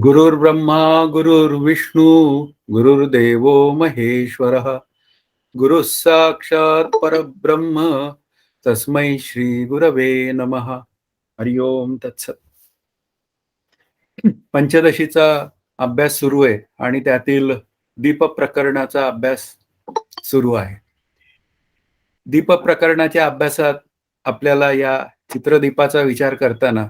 गुरुर्ब्रह्मा गुरुर्विष्णू गुरुर्देवो महेश्वरः गुरुः साक्षात् परब्रह्म तस्मै श्री गुरवे नमः. हरि ओम तत्सत. पंचदशीचा अभ्यास सुरू आहे आणि त्यातील दीप प्रकरणाचा अभ्यास सुरू आहे. दीप प्रकरणाच्या अभ्यासात आपल्याला या चित्रदीपाचा विचार करताना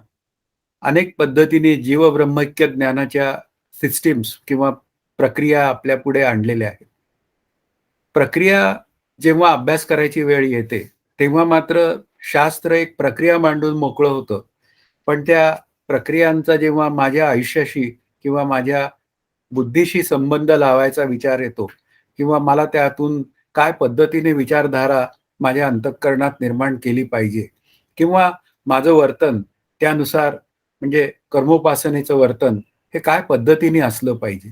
अनेक पद्धतीने जीव ब्रह्मैक्य ज्ञानाच्या सिस्टीम्स किंवा प्रक्रिया आपल्या पुढे आणलेल्या आहेत. प्रक्रिया जेव्हा अभ्यास करायची वेळ येते तेव्हा मात्र शास्त्र एक प्रक्रिया मांडून मोकळं होतं, पण त्या प्रक्रियांचा जेव्हा माझ्या आयुष्याशी किंवा माझ्या बुद्धीशी संबंध लावायचा विचार येतो किंवा मला त्यातून काय पद्धतीने विचारधारा माझ्या अंतःकरणात निर्माण केली पाहिजे किंवा माझं वर्तन त्यानुसार म्हणजे कर्मोपासनेचं वर्तन हे काय पद्धतीने असलं पाहिजे,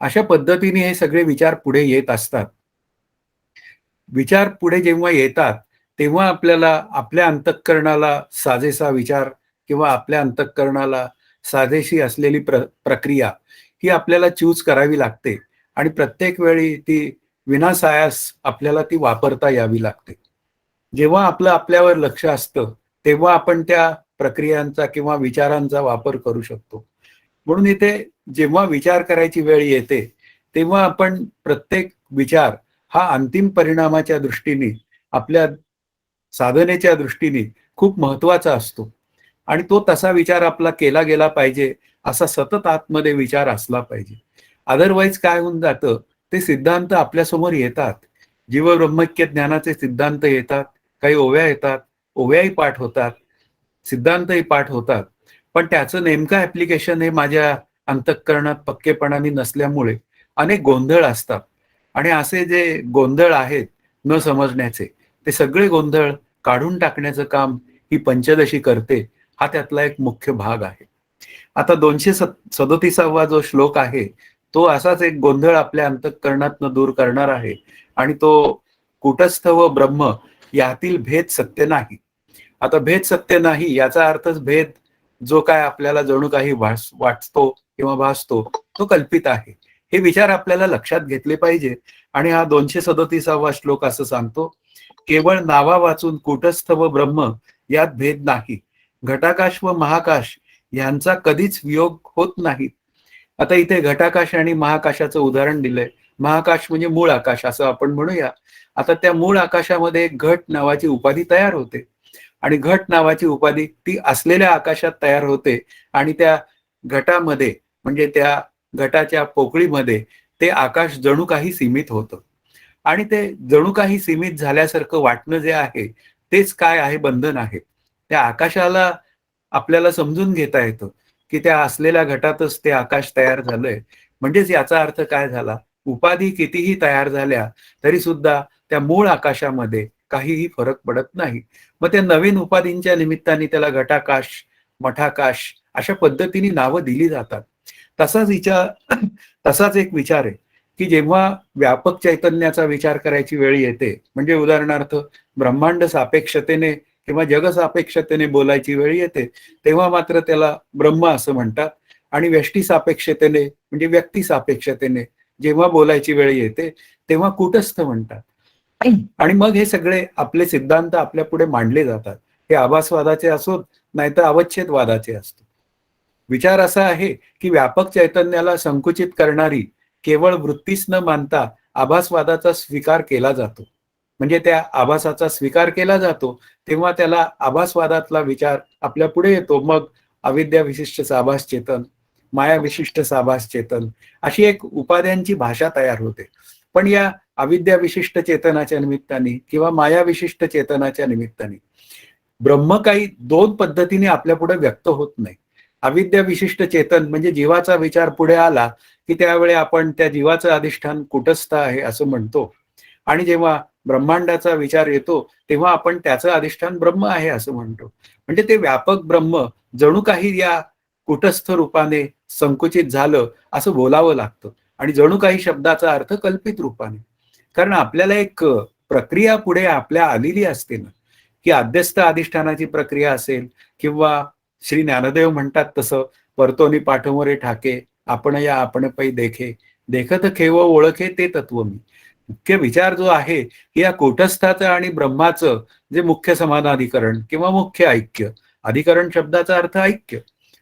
अशा पद्धतीने हे सगळे विचार पुढे येत असतात. विचार पुढे जेव्हा येतात तेव्हा आपल्याला आपल्या अंतःकरणाला साजेसा विचार किंवा आपल्या अंतःकरणाला साजेशी असलेली प्रक्रिया ही आपल्याला चूज करावी लागते आणि प्रत्येक वेळी ती विनासायास आपल्याला ती वापरता यावी लागते. जेव्हा आपलं आपल्यावर लक्ष असतं तेव्हा आपण त्या प्रक्रियांचा किंवा विचारांचा वापर करू शकतो. म्हणून इथे जेव्हा विचार करायची वेळ येते तेव्हा आपण प्रत्येक विचार हा अंतिम परिणामाच्या दृष्टीने आपल्या साधनेच्या दृष्टीने खूप महत्वाचा असतो आणि तो तसा विचार आपला केला गेला पाहिजे, असा सतत आतमध्ये विचार असला पाहिजे. अदरवाईज काय होऊन जातं, ते सिद्धांत आपल्यासमोर येतात, जीव ब्रह्मैक्य ज्ञानाचे सिद्धांत येतात, काही ओव्या येतात, ओव्याही पाठ होतात, सिद्धांतही पाठ होतात, पण त्याचं नेमकं ऍप्लिकेशन हे माझ्या अंतःकरणात पक्केपणाने नसल्यामुळे अनेक गोंधळ असतात. आणि असे जे गोंधळ आहेत न समजण्याचे, ते सगळे गोंधळ काढून टाकण्याचं काम ही पंचदशी करते. हा त्यातला एक मुख्य भाग आहे. आता 237वा जो श्लोक आहे तो असाच एक गोंधळ आपल्या अंतःकरणातनं दूर करणार आहे आणि तो कुटस्थ व ब्रह्म यातील भेद सत्य नाही. आता भेद सत्य नाही याचा अर्थच भेद जो काय आपल्याला जणू काही वाटतो किंवा भासतो तो कल्पित आहे, हे विचार आपल्याला लक्षात घेतले पाहिजे. आणि हा 237वा श्लोक असं सांगतो, केवळ नावा वाचून कुटस्थ व ब्रह्म यात भेद नाही, घटाकाश व महाकाश यांचा कधीच वियोग होत नाही. आता इथे घटाकाश आणि महाकाशाचं उदाहरण दिलंय. महाकाश म्हणजे मूळ आकाश असं आपण म्हणूया. आता त्या मूळ आकाशामध्ये एक घट नावाची उपाधी तयार होते आणि घट नावाची उपाधी ती असलेल्या आकाशात तयार होते आणि त्या घटामध्ये म्हणजे त्या घटाच्या पोकळीमध्ये ते आकाश जणू काही सीमित होतं आणि ते जणू काही सीमित झाल्यासारखं वाटणं जे आहे तेच काय आहे, बंधन आहे. त्या आकाशाला आपल्याला समजून घेता येतं की त्या असलेल्या घटातच ते आकाश तयार झालंय. म्हणजेच याचा अर्थ काय झाला, उपाधी कितीही तयार झाल्या तरी सुद्धा त्या मूळ आकाशामध्ये काहीही फरक पडत नाही. मग त्या नवीन उपाधींच्या निमित्ताने त्याला घटाकाश, मठाकाश अशा पद्धतीने नावं दिली जातात. तसाच एक विचार आहे की जेव्हा व्यापक चैतन्याचा विचार करायची वेळ येते, म्हणजे उदाहरणार्थ ब्रह्मांड सापेक्षतेने किंवा जग सापेक्षतेने बोलायची वेळ येते, तेव्हा मात्र त्याला ब्रह्म असं म्हणतात आणि व्यष्टी सापेक्षतेने म्हणजे व्यक्ती सापेक्षतेने जेव्हा बोलायची वेळ येते तेव्हा कुटस्थ म्हणतात. आणि मग हे सगळे आपले सिद्धांत आपल्या पुढे मांडले जातात. हे आभासवादाचे असोत नाहीतर अवच्छेदवादाचे असतो. विचार असा आहे की व्यापक चैतन्याला संकुचित करणारी केवळ वृत्तीच न मानता आभासवादाचा स्वीकार केला जातो. म्हणजे त्या आभासाचा स्वीकार केला जातो तेव्हा त्याला आभासवादातला विचार आपल्या पुढे येतो. मग अविद्या विशिष्ट साभास चेतन, माया विशिष्ट साभास चेतन अशी एक उपाध्यांची भाषा तयार होते. पण या अविद्या विशिष्ट चेतनाच्या निमित्ताने किंवा माया विशिष्ट चेतनाच्या निमित्ताने ब्रह्म काही दोन पद्धतीने आपल्या पुढे व्यक्त होत नाही. अविद्या विशिष्ट चेतन म्हणजे जीवाचा विचार पुढे आला की त्यावेळी आपण त्या जीवाचं अधिष्ठान कुटस्थ आहे असं म्हणतो आणि जेव्हा ब्रह्मांडाचा विचार येतो तेव्हा आपण त्याचं अधिष्ठान ब्रह्म आहे असं म्हणतो. म्हणजे ते व्यापक ब्रह्म जणू काही या कुटस्थ रूपाने संकुचित झालं असं बोलावं लागतं आणि जणू काही शब्दाचा अर्थ कल्पित रूपाने. कारण आपल्याला एक प्रक्रिया पुढे आपल्या आलेली असते ना, की अध्यस्त अधिष्ठानाची प्रक्रिया असेल किंवा श्री ज्ञानदेव म्हणतात तसं, परतोनी पाठमोरे ठाके, आपण या आपण पै देखे, देखत खेव ओळखे ते तत्व मी. मुख्य विचार जो आहे की या कूटस्थाचं आणि ब्रह्माचं जे मुख्य समानाधिकरण किंवा मुख्य ऐक्य, अधिकरण शब्दाचा अर्थ ऐक्य,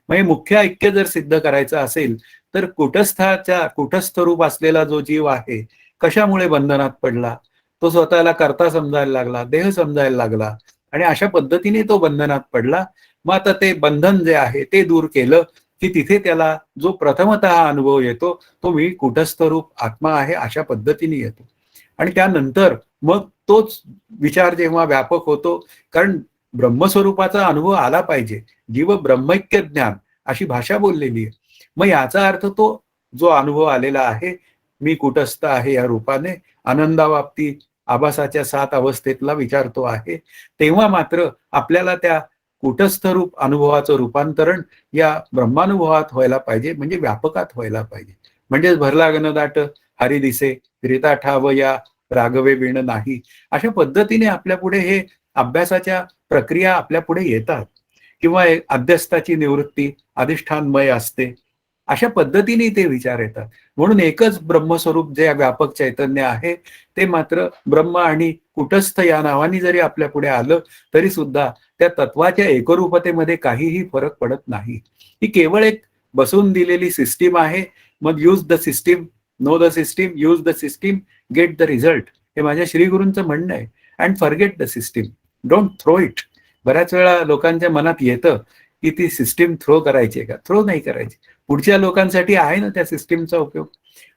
म्हणजे मुख्य ऐक्य जर सिद्ध करायचं असेल तर कुटस्थ रूप असलेला जो जीव आहे कशामुळे बंधनात पडला, तो स्वतःला कर्ता समजायला लागला, देह समजायला लागला आणि अशा पद्धतीने तो बंधनात पडला. मग आता ते बंधन जे आहे ते दूर केलं की तिथे त्याला जो प्रथमतः अनुभव येतो तो मी कुटस्थ रूप आत्मा आहे अशा पद्धतीने येतो. आणि त्यानंतर मग तोच विचार जेव्हा व्यापक होतो, कारण ब्रह्मस्वरूपाचा अनुभव आला पाहिजे, जीव ब्रह्मैक्य ज्ञान अशी भाषा बोललेली आहे. मग याचा अर्थ तो जो अनुभव आलेला आहे, मी कुटस्थ आहे या रूपाने, आनंदाबाबती आभासाच्या 7 अवस्थेतला विचार तो आहे, तेव्हा मात्र आपल्याला त्या कुटस्थ रूप अनुभवाचं रूपांतरण या ब्रह्मानुभवात व्हायला पाहिजे, म्हणजे व्यापकात व्हायला पाहिजे. म्हणजेच भरला गणदाट हरी दिसे, रिता ठाव या रागवे विण नाही, अशा पद्धतीने आपल्या पुढे हे अभ्यासाच्या प्रक्रिया आपल्या पुढे येतात. किंवा अध्यस्थाची निवृत्ती अधिष्ठानमय असते, अशा पद्धतीने ते विचार येतात. म्हणून एकच ब्रह्मस्वरूप जे व्यापक चैतन्य आहे ते मात्र ब्रह्म आणि कुटस्थ या नावाने जरी आपल्या पुढे आलं तरी सुद्धा त्या तत्वाच्या एकरूपतेमध्ये काहीही फरक पडत नाही. ही केवळ एक बसवून दिलेली सिस्टीम आहे. मग use the system, know the system, use the system, get the result, हे माझ्या श्रीगुरूंचं म्हणणं आहे. And forget the system, don't throw it. बऱ्याच वेळा लोकांच्या मनात येतं की ती सिस्टीम थ्रो करायची का, थ्रो नाही करायची, पुढच्या लोकांसाठी आहे ना त्या सिस्टीमचा उपयोग.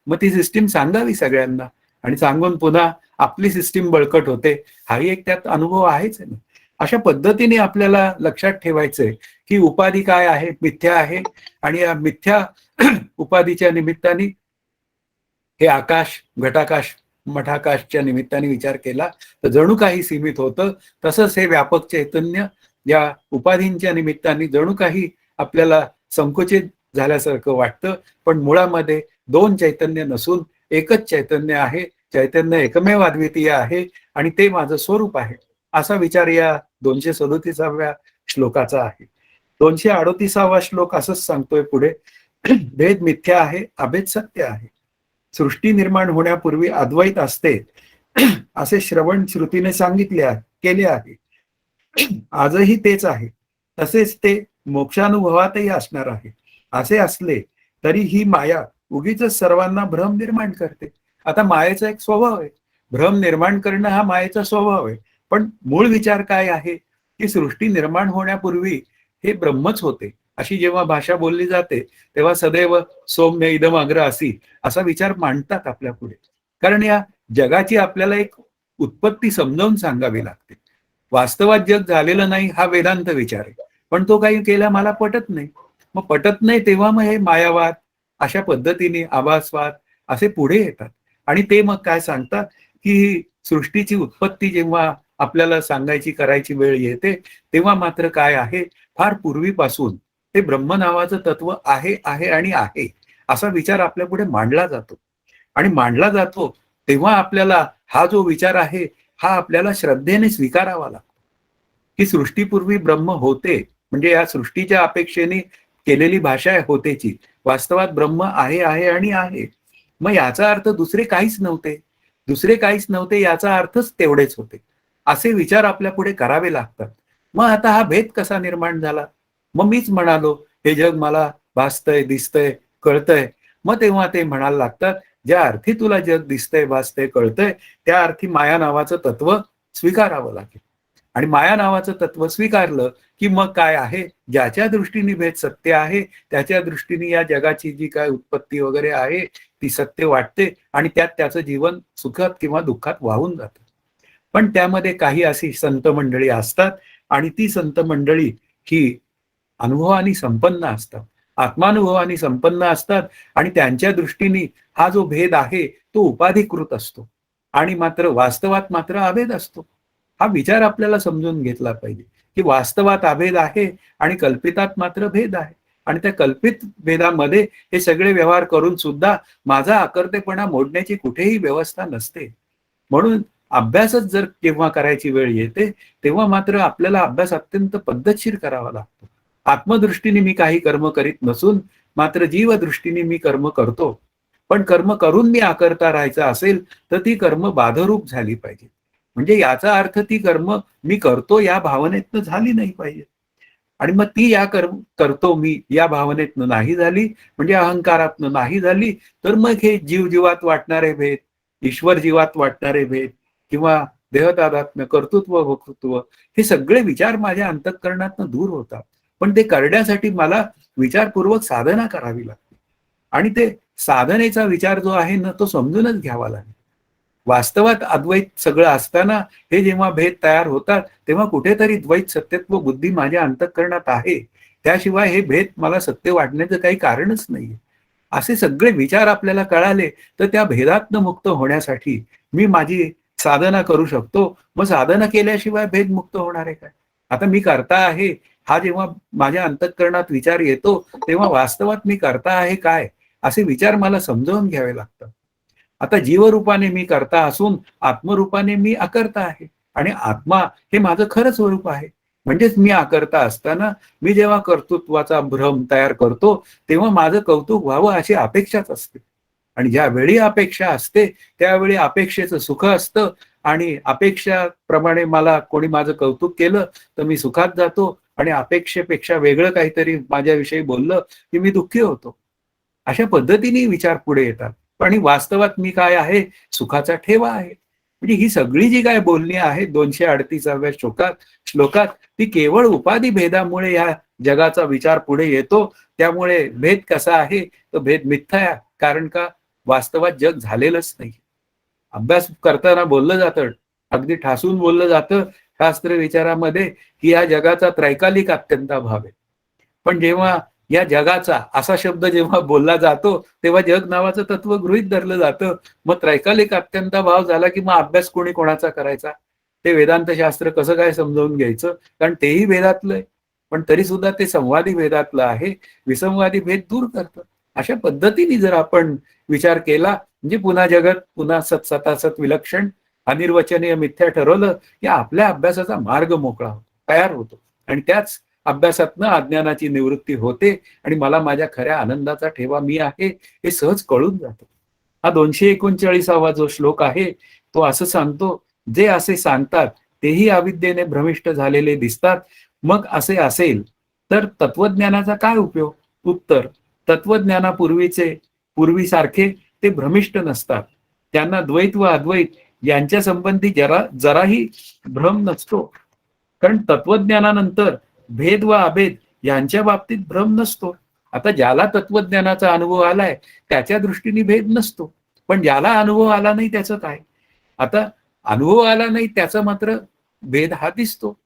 मग ती सिस्टीम सांगावी सगळ्यांना आणि सांगून पुन्हा आपली सिस्टीम बळकट होते, हाही एक त्यात अनुभव आहेच ना. अशा पद्धतीने आपल्याला लक्षात ठेवायचंय की उपाधी काय आहे, मिथ्या आहे, आणि या मिथ्या उपाधीच्या निमित्ताने हे आकाश, घटाकाश, मठाकाशच्या निमित्ताने विचार केला तर जणू काही सीमित होतं. तसंच हे व्यापक चैतन्य या उपाधींच्या निमित्ताने जणू काही आपल्याला संकुचित झाल्यासारखं वाटतं, पण मुळामध्ये 2 चैतन्य नसून एकच चैतन्य आहे. चैतन्य एकमेव अद्वितीय आहे आणि ते माझं स्वरूप आहे, असा विचार या 237व्या श्लोकाचा आहे. 238वा श्लोक असंच सांगतोय पुढे, भेद मिथ्या आहे, अभेद सत्य आहे. सृष्टी निर्माण होण्यापूर्वी अद्वैत असते असे श्रवण श्रुतीने सांगितले केले आहे. आजही तेच आहे, तसेच ते मोक्षानुभवातही असणार आहे. असे असले तरी ही माया उगीच सर्वांना भ्रम निर्माण करते. आता मायेचा एक स्वभाव आहे, भ्रम निर्माण करणं हा मायेचा स्वभाव आहे. पण मूळ विचार काय आहे की सृष्टी निर्माण होण्यापूर्वी हे ब्रह्मच होते, अशी जेव्हा भाषा बोलली जाते तेव्हा सदैव सौम्य इदम अग्र असी असा विचार मांडतात आपल्या पुढे. कारण या जगाची आपल्याला एक उत्पत्ती समजावून सांगावी लागते. वास्तवात जग झालेलं नाही हा वेदांत विचार आहे, पण तो काही केला मला पटत नाही. मग पटत नाही तेव्हा मग हे मायावाद, अशा पद्धतीने आभासवाद असे पुढे येतात. आणि ते मग काय सांगतात की सृष्टीची उत्पत्ती जेव्हा आपल्याला सांगायची करायची वेळ येते तेव्हा मात्र काय आहे, फार पूर्वीपासून ते ब्रह्म नावाचं तत्व आहे आहे आणि आहे असा विचार आपल्या पुढे मांडला जातो. आणि मांडला जातो तेव्हा आपल्याला हा जो विचार आहे हा आपल्याला श्रद्धेने स्वीकारावा लागतो की सृष्टीपूर्वी ब्रह्म होते, म्हणजे या सृष्टीच्या अपेक्षेने केलेली भाषा आहे होतेची, वास्तवात ब्रह्म आहे आहे आणि आहे. मग याचा अर्थ दुसरे काहीच नव्हते, दुसरे काहीच नव्हते याचा अर्थच तेवढेच होते, असे विचार आपल्या पुढे करावे लागतात. मग आता हा भेद कसा निर्माण झाला? मग मीच म्हणालो हे जग मला भासतंय, दिसतंय, कळतंय. मग तेव्हा ते म्हणायला लागतात ज्या अर्थी तुला जग दिसतंय, भासतंय, कळतंय त्या अर्थी माया नावाचं तत्व स्वीकारावं लागेल. आणि माया नावाचं तत्व स्वीकारलं की मग काय आहे, ज्याच्या दृष्टीने भेद सत्य आहे त्याच्या दृष्टीने या जगाची जी काय उत्पत्ती वगैरे आहे ती सत्य वाटते आणि त्यात त्याचं जीवन सुखात किंवा दुःखात वाहून जातं. पण त्यामध्ये काही अशी संत मंडळी असतात आणि ती संत मंडळी ही अनुभवानी संपन्न असतात, आत्मानुभवानी संपन्न असतात आणि त्यांच्या दृष्टीने हा जो भेद आहे तो उपाधिकृत असतो आणि मात्र वास्तवात मात्र अभेद असतो. हा विचार आपल्याला समजून घेतला पाहिजे की वास्तवात अभेद आहे आणि कल्पितात मात्र भेद आहे. आणि त्या कल्पित भेदामध्ये हे सगळे व्यवहार करून सुद्धा माझा आकर्तेपणा मोडण्याची कुठेही व्यवस्था नसते. म्हणून अभ्यासच जर केव्हा करायची वेळ येते तेव्हा मात्र आपल्याला अभ्यास अत्यंत पद्धतशीर करावा लागतो. आत्मदृष्टीने मी काही कर्म करीत नसून मात्र जीवदृष्टीने मी कर्म करतो. पण कर्म करून मी आकर्ता राहायचं असेल तर ती कर्म बाधरूप झाली पाहिजे. म्हणजे याचा अर्थ ती कर्म मी करतो या भावनेतनं झाली नाही पाहिजे. आणि मग ती या करतो मी या भावनेतनं नाही झाली, म्हणजे अहंकारातनं नाही झाली, तर मग हे जीव-जीवात वाटणारे भेद, ईश्वर जीवात वाटणारे भेद किंवा देहतादात्म्य, कर्तृत्व, भोक्तृत्व हे सगळे विचार माझ्या अंतःकरणातनं दूर होतात. पण ते करण्यासाठी मला विचारपूर्वक साधना करावी लागते. आणि ते साधनेचा विचार जो आहे ना, तो समजूनच घ्यावा लागेल. वास्तवात अद्वैत सगळं असताना हे जेव्हा भेद तयार होतात, तेव्हा कुठेतरी द्वैत सत्यत्व बुद्धी माझ्या अंतःकरणात आहे. त्याशिवाय हे भेद मला सत्य वाटण्याचं काही कारणच नाहीये. असे सगळे विचार आपल्याला कळाले, तर त्या भेदातनं मुक्त होण्यासाठी मी माझी साधना करू शकतो. मग साधना केल्याशिवाय भेदमुक्त होणार आहे काय? आता मी करता आहे, हा जेव्हा माझ्या अंतःकरणात विचार येतो, तेव्हा वास्तवात मी करता आहे काय? असे विचार मला समजावून घ्यावे लागतात. आता जीवरूपाने मी करता असून आत्मरूपाने मी अकर्ता आहे. आणि आत्मा हे माझं खरं स्वरूप आहे. म्हणजेच मी अकर्ता असताना मी जेव्हा कर्तृत्वाचा भ्रम तयार करतो, तेव्हा माझं कौतुक व्हावं अशी अपेक्षाच असते. आणि ज्यावेळी अपेक्षा असते, त्यावेळी अपेक्षेचं सुख असतं आणि अपेक्षाप्रमाणे मला कोणी माझं कौतुक केलं, तर मी सुखात जातो आणि अपेक्षेपेक्षा वेगळं काहीतरी माझ्याविषयी बोललं, की मी दुःखी होतो. अशा पद्धतीने विचार पुढे येतात. आणि वास्तवात मी काय आहे? सुखाचा ठेवा आहे. म्हणजे ही सगळी जी काय बोलणी आहेत 238व्या श्लोकात ती केवळ उपाधी भेदामुळे या जगाचा विचार पुढे येतो. त्यामुळे भेद कसा आहे? तो भेद मिथ्या आहे. कारण का? वास्तवात जग झालेलंच नाही. अभ्यास करताना बोललं जातं, अगदी ठासून बोललं जातं शास्त्र विचारामध्ये, की या जगाचा त्रैकालिक अत्यंताभाव आहे. पण जेव्हा या जगाचा असा शब्द जेव्हा बोलला जातो, तेव्हा जग नावाचं तत्व गृहीत धरलं जातं. मग त्रैकालिक अत्यंताभाव झाला की मग अभ्यास कोणी कोणाचा करायचा? ते वेदांत शास्त्र कसं काय समजावून घ्यायचं? कारण तेही भेदातलं आहे. पण तरी सुद्धा ते संवादी भेदातलं आहे. विसंवादी भेद दूर करतं. अशा पद्धतीने जर आपण विचार केला, म्हणजे पुन्हा जगत, पुन्हा सत सतासत विलक्षण, अनिर्वचनीय मिथ्या ठरवलं, की आपल्या अभ्यासाचा मार्ग मोकळा होतो, तयार होतो. आणि त्याच अभ्यासातनं अज्ञानाची निवृत्ती होते आणि मला माझ्या खऱ्या आनंदाचा ठेवा मी आहे हे सहज कळून जातं. हा 239वा जो श्लोक आहे, तो असं सांगतो, जे असे सांगतात तेही अविद्येने भ्रमिष्ट झालेले दिसतात. मग असे असेल तर तत्वज्ञानाचा काय उपयोग? उत्तर, पूर्वीसारखे ते भ्रमिष्ट नसतात. त्यांना द्वैत व अद्वैत यांच्या संबंधी जराही भ्रम नसतो. कारण तत्वज्ञानानंतर भेद व अभेद यांच्या बाबतीत भ्रम नसतो. आता ज्याला तत्वज्ञानाचा अनुभव आलाय त्याच्या दृष्टीने भेद नसतो. पण ज्याला अनुभव आला नाही त्याचं काय? आता अनुभव आला नाही त्याचा मात्र भेद हा दिसतो.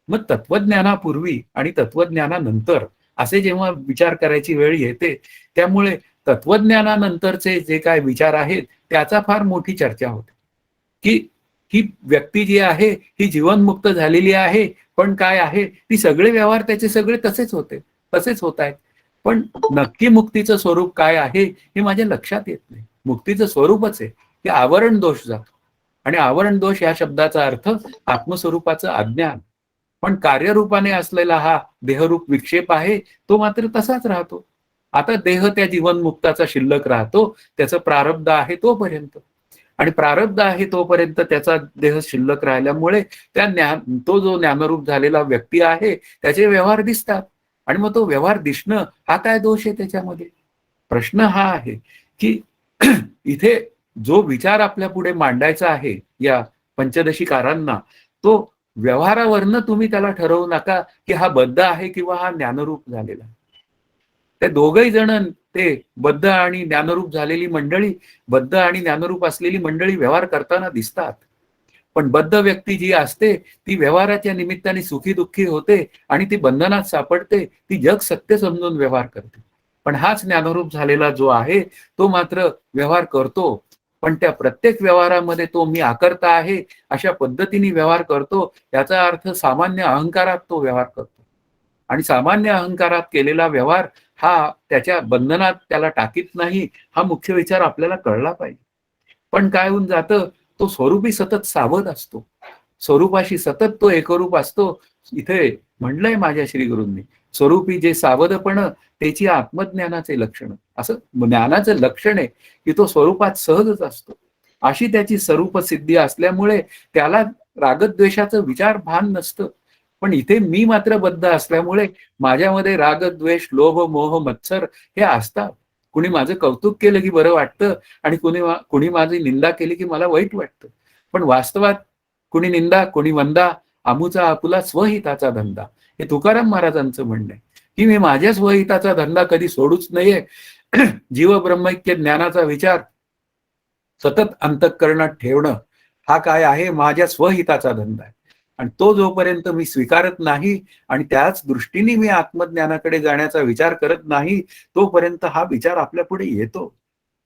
मग तत्वज्ञानापूर्वी आणि तत्वज्ञानानंतर असे जेव्हा विचार करायची वेळ येते, त्यामुळे तत्वज्ञानानंतरचे जे काय विचार आहेत त्याचा फार मोठी चर्चा होते, की ही व्यक्ती जी आहे ही जीवनमुक्त झालेली आहे. पण काय आहे, ती सगळे व्यवहार त्याचे सगळे तसेच होत आहेत. पण नक्की मुक्तीचं स्वरूप काय आहे हे माझ्या लक्षात येत नाही. मुक्तीचं स्वरूपच आहे की आवरण दोष जातो. आणि आवरण दोष या शब्दाचा अर्थ आत्मस्वरूपाचं अज्ञान. पण कार्यरूपाने असलेला हा देहरूप विक्षेप आहे, तो मात्र तसाच राहतो. आता देह त्या जीवनमुक्ताचा शिल्लक राहतो, त्याचं प्रारब्ध आहे तोपर्यंत. आणि प्रारब्ध आहे तोपर्यंत त्याचा देह शिल्लक राहिल्यामुळे तो जो ज्ञानरूप झालेला व्यक्ती आहे त्याचे व्यवहार दिसतात. आणि मग तो व्यवहार दिसणं हा काय दोष आहे त्याच्यामध्ये? प्रश्न हा आहे की इथे जो विचार आपल्या पुढे मांडायचा आहे या पंचदशीकारांना, तो व्यवहारावरनं तुम्ही त्याला ठरवू नका की हा बद्ध आहे किंवा हा ज्ञानरूप झालेला. ते दोघही जण, ते बद्ध आणि ज्ञानरूप झालेली मंडळी, बद्ध आणि ज्ञानरूप असलेली मंडळी व्यवहार करताना दिसतात. पण बद्ध व्यक्ती जी असते ती व्यवहाराच्या निमित्ताने सुखी दुःखी होते आणि ती बंधनात सापडते. ती जग सत्य समजून व्यवहार करते. पण हाच ज्ञानरूप झालेला जो आहे तो मात्र व्यवहार करतो, पण त्या प्रत्येक व्यवहारामध्ये तो मी अकर्ता आहे अशा पद्धतीने व्यवहार करतो. याचा अर्थ सामान्य अहंकारात तो व्यवहार करतो. आणि सामान्य अहंकारात केलेला व्यवहार हा त्याच्या बंधनात त्याला टाकीत नाही. हा मुख्य विचार आपल्याला कळला पाहिजे. पण काय होऊन जातं, तो स्वरूपी सतत सावध असतो. स्वरूपाशी सतत तो एकरूप असतो. इथे म्हणलंय माझ्या श्रीगुरूंनी, स्वरूपी जे सावधपण त्याची आत्मज्ञानाचे लक्षण. असं ज्ञानाचं लक्षण आहे की तो स्वरूपात सहजच असतो. अशी त्याची स्वरूप सिद्धी असल्यामुळे त्याला रागद्वेषाचं विचार भान नसतं. पण इथे मी मात्र बद्ध असल्यामुळे माझ्यामध्ये राग, द्वेष, लोभ, मोह, मत्सर हे असतात. कुणी माझं कौतुक केलं की बरं वाटतं आणि कुणी माझी निंदा केली की मला वाईट वाटतं. पण वास्तवात कुणी निंदा, कुणी वंदा, आमुचा आपुला स्वहिताचा धंदा, हे तुकाराम महाराजांचं म्हणणं आहे की मी माझ्या स्वहिताचा धंदा कधी सोडूच नाहीये. जीव ब्रह्मैक्य ज्ञानाचा विचार सतत अंतःकरणात ठेवणं हा काय आहे, माझ्या स्वहिताचा धंदा आहे. आणि तो जोपर्यंत मी स्वीकारत नाही आणि त्याच दृष्टीने मी आत्मज्ञानाकडे जाण्याचा विचार करत नाही, तोपर्यंत हा विचार आपल्या पुढे येतो.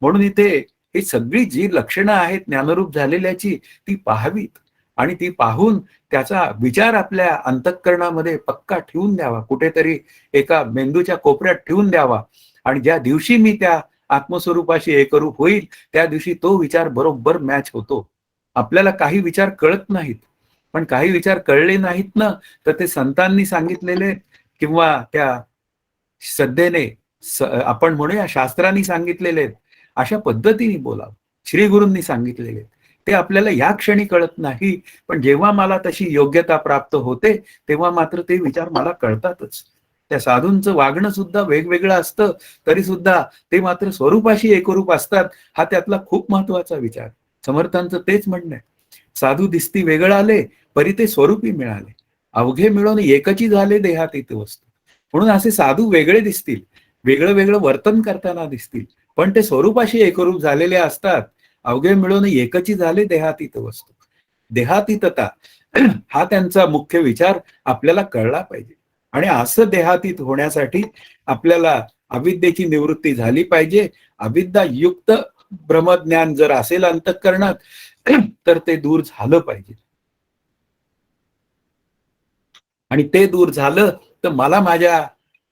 म्हणून इथे ही सगळी जी लक्षणं आहेत ज्ञानरूप झालेल्याची ती पाहावीत आणि ती पाहून त्याचा विचार आपल्या अंतःकरणामध्ये पक्का ठेवून द्यावा, कुठेतरी एका मेंदूच्या कोपऱ्यात ठेवून द्यावा. आणि ज्या दिवशी मी त्या आत्मस्वरूपाशी एकरूप होईल त्या दिवशी तो विचार बरोबर मॅच होतो. आपल्याला काही विचार कळत नाहीत, पण काही विचार कळले नाहीत ना, तर ते संतांनी सांगितलेले किंवा त्या श्रद्धेने आपण म्हणूया शास्त्रांनी सांगितलेले अशा पद्धतीने बोलावं. श्री गुरूंनी सांगितलेले ते आपल्याला या क्षणी कळत नाही, पण जेव्हा मला तशी योग्यता प्राप्त होते तेव्हा मात्र ते विचार मला कळतातच. त्या साधूंचं वागणं सुद्धा वेगवेगळं असतं, तरी सुद्धा ते मात्र स्वरूपाशी एकरूप असतात. हा त्यातला खूप महत्वाचा विचार. समर्थांचं तेच म्हणणं आहे, साधू दिसती वेगळं आले परी ते स्वरूपी मिळाले, अवघे मिळून एकची झाले देहातीत वस्तू. म्हणून असे साधू वेगळे दिसतील, वेगळं वेगळं वर्तन करताना दिसतील, पण ते स्वरूपाशी एकरूप झालेले असतात. अवघे मिळून एकची झाले देहातीत वस्तू. देहातीतता हा त्यांचा मुख्य विचार आपल्याला कळला पाहिजे. आणि असं देहातीत होण्यासाठी आपल्याला अविद्येची निवृत्ती झाली पाहिजे. अविद्या युक्त ब्रह्मज्ञान जर असेल अंतःकरणात तर ते दूर झालं पाहिजे. आणि ते दूर झालं तर मला माझ्या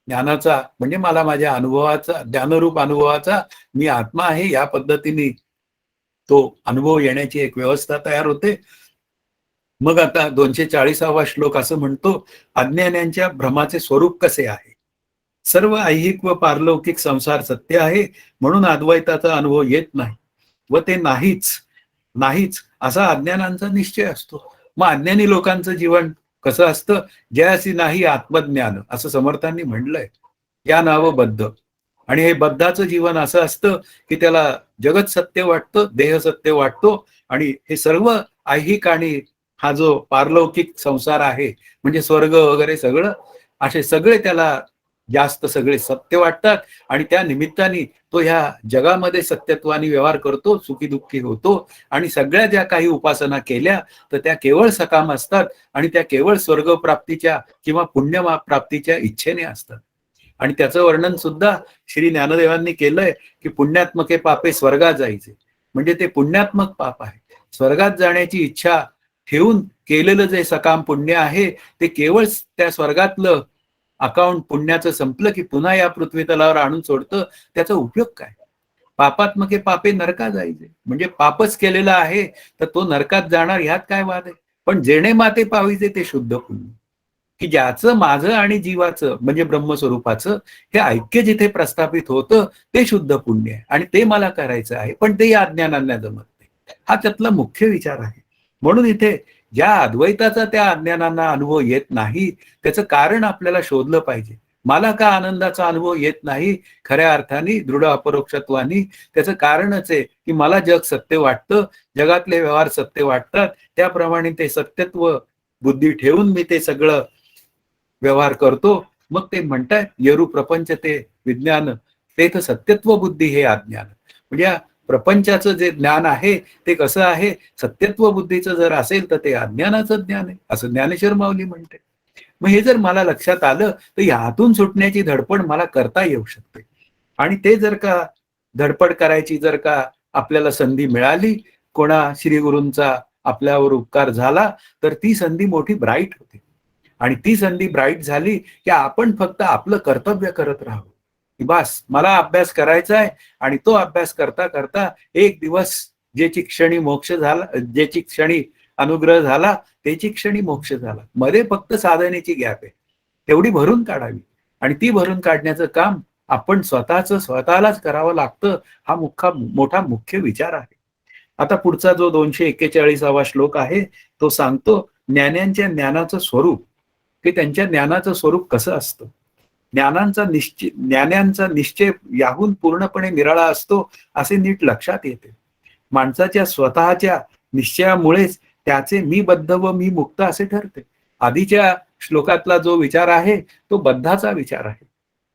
ज्ञानाचा म्हणजे मला माझ्या अनुभवाचा, ज्ञानरूप अनुभवाचा मी आत्मा आहे या पद्धतीने तो अनुभव येण्याची एक व्यवस्था तयार होते. मग आता 240वा श्लोक असं म्हणतो, अज्ञान्यांच्या भ्रमाचे स्वरूप कसे आहे. सर्व ऐहिक व पारलौकिक संसार सत्य आहे, म्हणून अद्वैताचा अनुभव येत नाही व ते नाहीच नाहीच असा अज्ञानांचा निश्चय असतो. मग अज्ञानी लोकांचं जीवन कसं असतं, जयासी नाही आत्मज्ञान असं समर्थांनी म्हणलंय. या नावं बद्ध. आणि हे बद्धाचं जीवन असं असतं की त्याला जगत सत्य वाटतं, देह सत्य वाटतो आणि हे सर्व ऐहिक आणि हा जो पारलौकिक संसार आहे म्हणजे स्वर्ग वगैरे सगळं, असे सगळे त्याला जास्त सगळे सत्य वाटतात. आणि त्या निमित्ताने तो ह्या जगामध्ये सत्यत्वाने व्यवहार करतो, सुखी दुःखी होतो. आणि सगळ्या ज्या काही उपासना केल्या तर त्या केवळ सकाम असतात आणि त्या केवळ स्वर्ग प्राप्तीच्या किंवा पुण्य प्राप्तीच्या इच्छेने असतात. आणि त्याचं वर्णन सुद्धा श्री ज्ञानदेवांनी केलंय की पुण्यात्मके पापे स्वर्गात जायचे, म्हणजे ते पुण्यात्मक पाप आहे. स्वर्गात जाण्याची इच्छा ठेवून केलेलं जे सकाम पुण्य आहे ते केवळ त्या स्वर्गातलं अकाउंट पुण्याचं संपलं की पुन्हा या पृथ्वी तलावर आणून सोडतं. त्याचा उपयोग काय. पापात्मके पापे नरकात जायचे, म्हणजे पापच केलेलं आहे तर तो नरकात जाणार, ह्यात काय वाद आहे. पण जेणे माते पाविजे ते शुद्ध पुण्य, की ज्याचं माझं आणि जीवाचं म्हणजे ब्रह्मस्वरूपाचं हे ऐक्य जिथे प्रस्थापित होतं ते शुद्ध पुण्य आहे आणि ते मला करायचं आहे. पण ते या अज्ञानांना जमत नाही. हा त्यातला मुख्य विचार आहे. म्हणून इथे ज्या अद्वैताचा त्या अज्ञानांना अनुभव येत नाही त्याचं कारण आपल्याला शोधलं पाहिजे. मला का आनंदाचा अनुभव येत नाही खऱ्या अर्थाने दृढ अपरोक्षत्वानी, त्याचं कारणच आहे की मला जग सत्य वाटतं, जगातले व्यवहार सत्य वाटतात, त्याप्रमाणे ते सत्यत्व बुद्धी ठेवून मी ते सगळं व्यवहार करतो. मग ते म्हणतात येरू प्रपंच ते विज्ञान तेथ सत्यत्व बुद्धी हे अज्ञान. म्हणजे या प्रपंचाचं जे ज्ञान आहे ते कसं आहे, सत्यत्व बुद्धीचं जर असेल तर ते अज्ञानाचं ज्ञान आहे असं ज्ञानेश्वर माऊली म्हणते. मग हे जर मला लक्षात आलं तर यातून सुटण्याची धडपड मला करता येऊ शकते. आणि ते जर का धडपड करायची जर का आपल्याला संधी मिळाली, कोणा श्री गुरूंचा आपल्यावर उपकार झाला तर ती संधी मोठी ब्राईट होते. आणि ती संधी ब्राईट झाली की आपण फक्त आपलं कर्तव्य करत राहू की बस मला अभ्यास करायचा आहे. आणि तो अभ्यास करता करता एक दिवस ज्याची क्षणी मोक्ष झाला, ज्याची क्षणी अनुग्रह झाला त्याची क्षणी मोक्ष झाला, मध्ये फक्त साधनेची गॅप आहे तेवढी भरून काढावी. आणि ती भरून काढण्याचं काम आपण स्वतःलाच करावं लागतं. हा मोठा मुख्य विचार आहे. आता पुढचा जो 241वा श्लोक आहे तो सांगतो ज्ञानांच्या ज्ञानाचं स्वरूप, की त्यांच्या ज्ञानाचं स्वरूप कसं असतं. ज्ञानांचा निश्चय याहून पूर्णपणे निराळा असतो असे नीट लक्षात येते. माणसाच्या स्वतःच्या निश्चयामुळेच त्याचे मी बद्ध व मी मुक्त असे ठरते. आधीच्या श्लोकातला जो विचार आहे तो बद्धाचा विचार आहे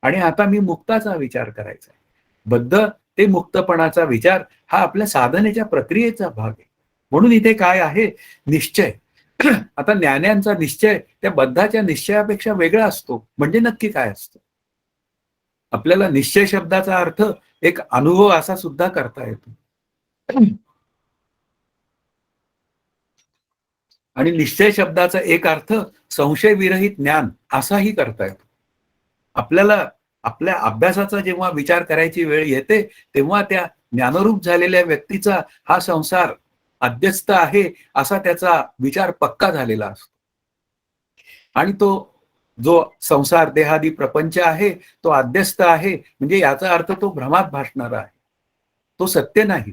आणि आता मी मुक्ताचा विचार करायचा आहे. बद्ध ते मुक्तपणाचा विचार हा आपल्या साधनेच्या प्रक्रियेचा भाग आहे. म्हणून इथे काय आहे, निश्चय. आता ज्ञानांचा निश्चय त्या बद्धाच्या निश्चयापेक्षा वेगळा असतो. म्हणजे नक्की काय असतं? आपल्याला निश्चय शब्दाचा अर्थ एक अनुभव असा सुद्धा करता येतो आणि निश्चय शब्दाचा एक अर्थ संशय विरहित ज्ञान असाही करता येतो. आपल्याला आपल्या अभ्यासाचा जेव्हा विचार करायची वेळ येते तेव्हा त्या ज्ञानरूप झालेल्या व्यक्तीचा हा संसार अध्यस्त आहे असा त्याचा विचार पक्का झालेला असतो आणि तो जो संसार देहादी प्रपंच आहे तो अध्यस्त आहे म्हणजे याचा अर्थ तो भ्रमात भासणारा आहे, तो सत्य नाही.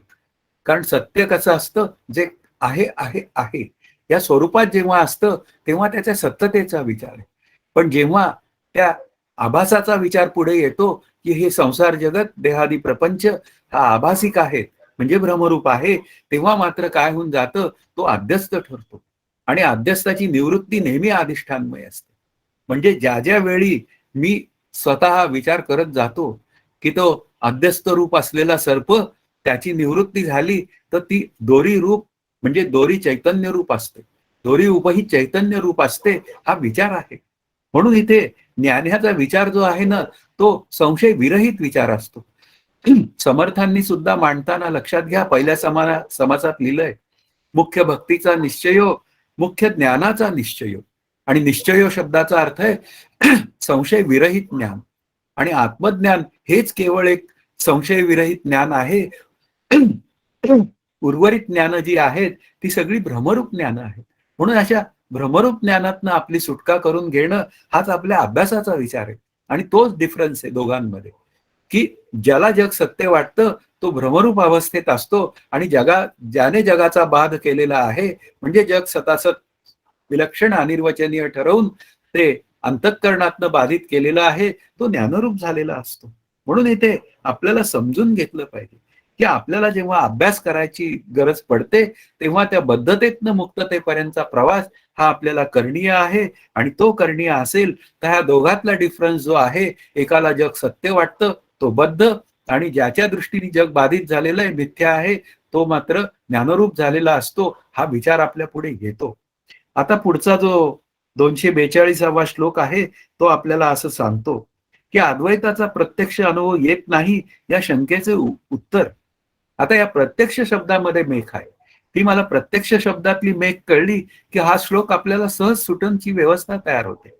कारण सत्य कसं असतं, जे आहे आहे आहे या स्वरूपात जेव्हा असतं तेव्हा त्याच्या सत्यतेचा विचार आहे. पण जेव्हा त्या आभासाचा विचार पुढे येतो की हे संसार जगत देहादी प्रपंच हा आभासिक आहे म्हणजे भ्रमरूप आहे, तेव्हा मात्र काय होऊन जातं, तो अध्यस्त ठरतो आणि अध्यस्ताची निवृत्ती नेहमी अधिष्ठानमय असते. म्हणजे ज्या ज्या वेळी मी स्वतः विचार करत जातो की तो अध्यस्त रूप असलेला सर्प त्याची निवृत्ती झाली तर ती दोरी रूप म्हणजे दोरी चैतन्य रूप असते, दोरी रूप ही चैतन्य रूप असते हा विचार आहे. म्हणून इथे ज्ञानाचा विचार जो आहे ना तो संशय विरहित विचार असतो. समर्थांनी सुद्धा मांडताना लक्षात घ्या, पहिल्या समासात लिहिलंय मुख्य भक्तीचा निश्चयो मुख्य ज्ञानाचा निश्चयो. आणि निश्चयो शब्दाचा अर्थ आहे संशय विरहित ज्ञान आणि आत्मज्ञान हेच केवळ एक संशय विरहित ज्ञान आहे. उर्वरित ज्ञान जी आहेत ती सगळी भ्रमरूप ज्ञान आहेत. म्हणून अशा भ्रमरूप ज्ञानातनं आपली सुटका करून घेणं हाच आपल्या अभ्यासाचा विचार आहे आणि तोच डिफरन्स आहे दोघांमध्ये, की ज्याला जग सत्य वाटतं तो भ्रमरूप अवस्थेत असतो आणि ज्याने जगाचा बाध केलेला आहे म्हणजे जग सतासत विलक्षण अनिर्वचनीय ठरवून ते अंतःकरणातनं बाधित केलेला आहे तो ज्ञानरूप झालेला असतो. म्हणून इथे आपल्याला समजून घेतलं पाहिजे की आपल्याला जेव्हा अभ्यास करायची गरज पडते तेव्हा त्या बद्धतेतनं मुक्ततेपर्यंतचा प्रवास हा आपल्याला करणीय आहे आणि तो करणीय असेल तर ह्या दोघातला डिफरन्स जो आहे, एकाला जग सत्य वाटतं तो बद्ध आणि ज्याच्या दृष्टीने जग बाधित झालेलं आहे मिथ्या आहे तो मात्र ज्ञानरूप झालेला असतो. हा विचार आपल्या पुढे येतो. आता पुढचा जो 242वा श्लोक आहे तो आपल्याला असं सांगतो की अद्वैताचा प्रत्यक्ष अनुभव येत नाही या शंकेचे उत्तर. आता या प्रत्यक्ष शब्दामध्ये मेघ आहे, ती मला प्रत्यक्ष शब्दातली मेघ कळली की हा श्लोक आपल्याला सहज सुटनची व्यवस्था तयार होते.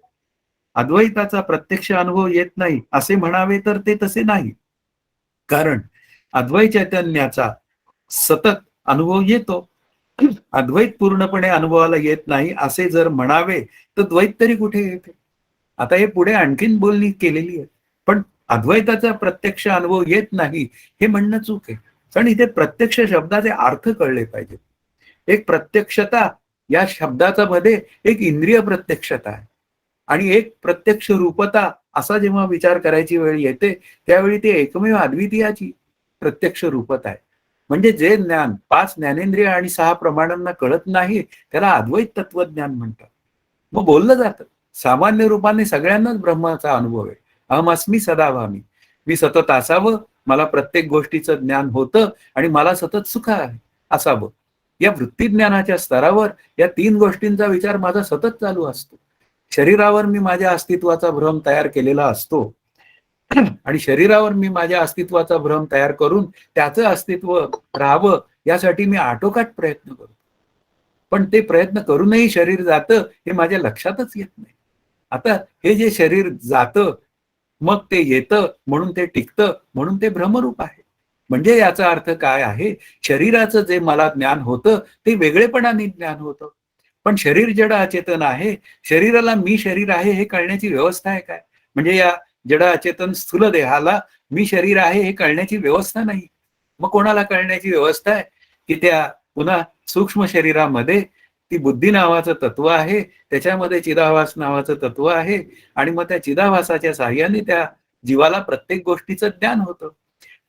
अद्वैताचा प्रत्यक्ष अनुभव येत नाही असे म्हणावे तर ते तसे नाही, कारण अद्वैत चैतन्याचा सतत अनुभव येतो. अद्वैत पूर्णपणे अनुभवाला येत नाही असे जर म्हणावे तर द्वैत तरी कुठे येते. आता हे पुढे आणखीन बोलणी केलेली आहे, पण अद्वैताचा प्रत्यक्ष अनुभव येत नाही हे म्हणणं चूक आहे. कारण इथे प्रत्यक्ष शब्दाचे अर्थ कळले पाहिजेत. एक प्रत्यक्षता या शब्दाचा मध्ये एक इंद्रिय प्रत्यक्षता आहे आणि एक प्रत्यक्ष रूपता असा जेव्हा विचार करायची वेळ येते त्यावेळी ते एकमेव अद्वितीयाची प्रत्यक्ष रूपता आहे. म्हणजे जे ज्ञान 5 ज्ञानेंद्रिय आणि 6 प्रमाणांना कळत नाही त्याला अद्वैत तत्वज्ञान म्हणतात. मग बोललं जातं सामान्य रूपाने सगळ्यांनाच ब्रह्माचा अनुभव आहे. अहमस्मी सदाभामी, मी सतत असावं, मला प्रत्येक गोष्टीचं ज्ञान होतं आणि मला सतत सुख आहे असावं. या वृत्तीज्ञानाच्या स्तरावर या 3 गोष्टींचा विचार माझा सतत चालू असतो. शरीरावर मी माझ्या अस्तित्वाचा भ्रम तयार केलेला असतो आणि शरीरावर मी माझ्या अस्तित्वाचा भ्रम तयार करून त्याचं अस्तित्व राहावं यासाठी मी आटोकाट प्रयत्न करतो. पण ते प्रयत्न करूनही शरीर जातं हे माझ्या लक्षातच येत नाही. आता हे जे शरीर जातं मग ते येतं म्हणून ते टिकतं म्हणून ते भ्रमरूप आहे. म्हणजे याचा अर्थ काय आहे, शरीराचं जे मला ज्ञान होतं ते वेगळेपणाने ज्ञान होतं. पण शरीर जड अचेतन आहे, शरीराला मी शरीर आहे हे कळण्याची व्यवस्था आहे काय? म्हणजे या जड अचेतन स्थूल देहाला मी शरीर आहे हे कळण्याची व्यवस्था नाही. मग कोणाला कळण्याची व्यवस्था आहे की त्या पुन्हा सूक्ष्म शरीरामध्ये ती बुद्धी नावाचं तत्व आहे, त्याच्यामध्ये चिदाभास नावाचं तत्व आहे आणि मग त्या चिदाभासाच्या साहाय्याने त्या जीवाला प्रत्येक गोष्टीचं ज्ञान होतं.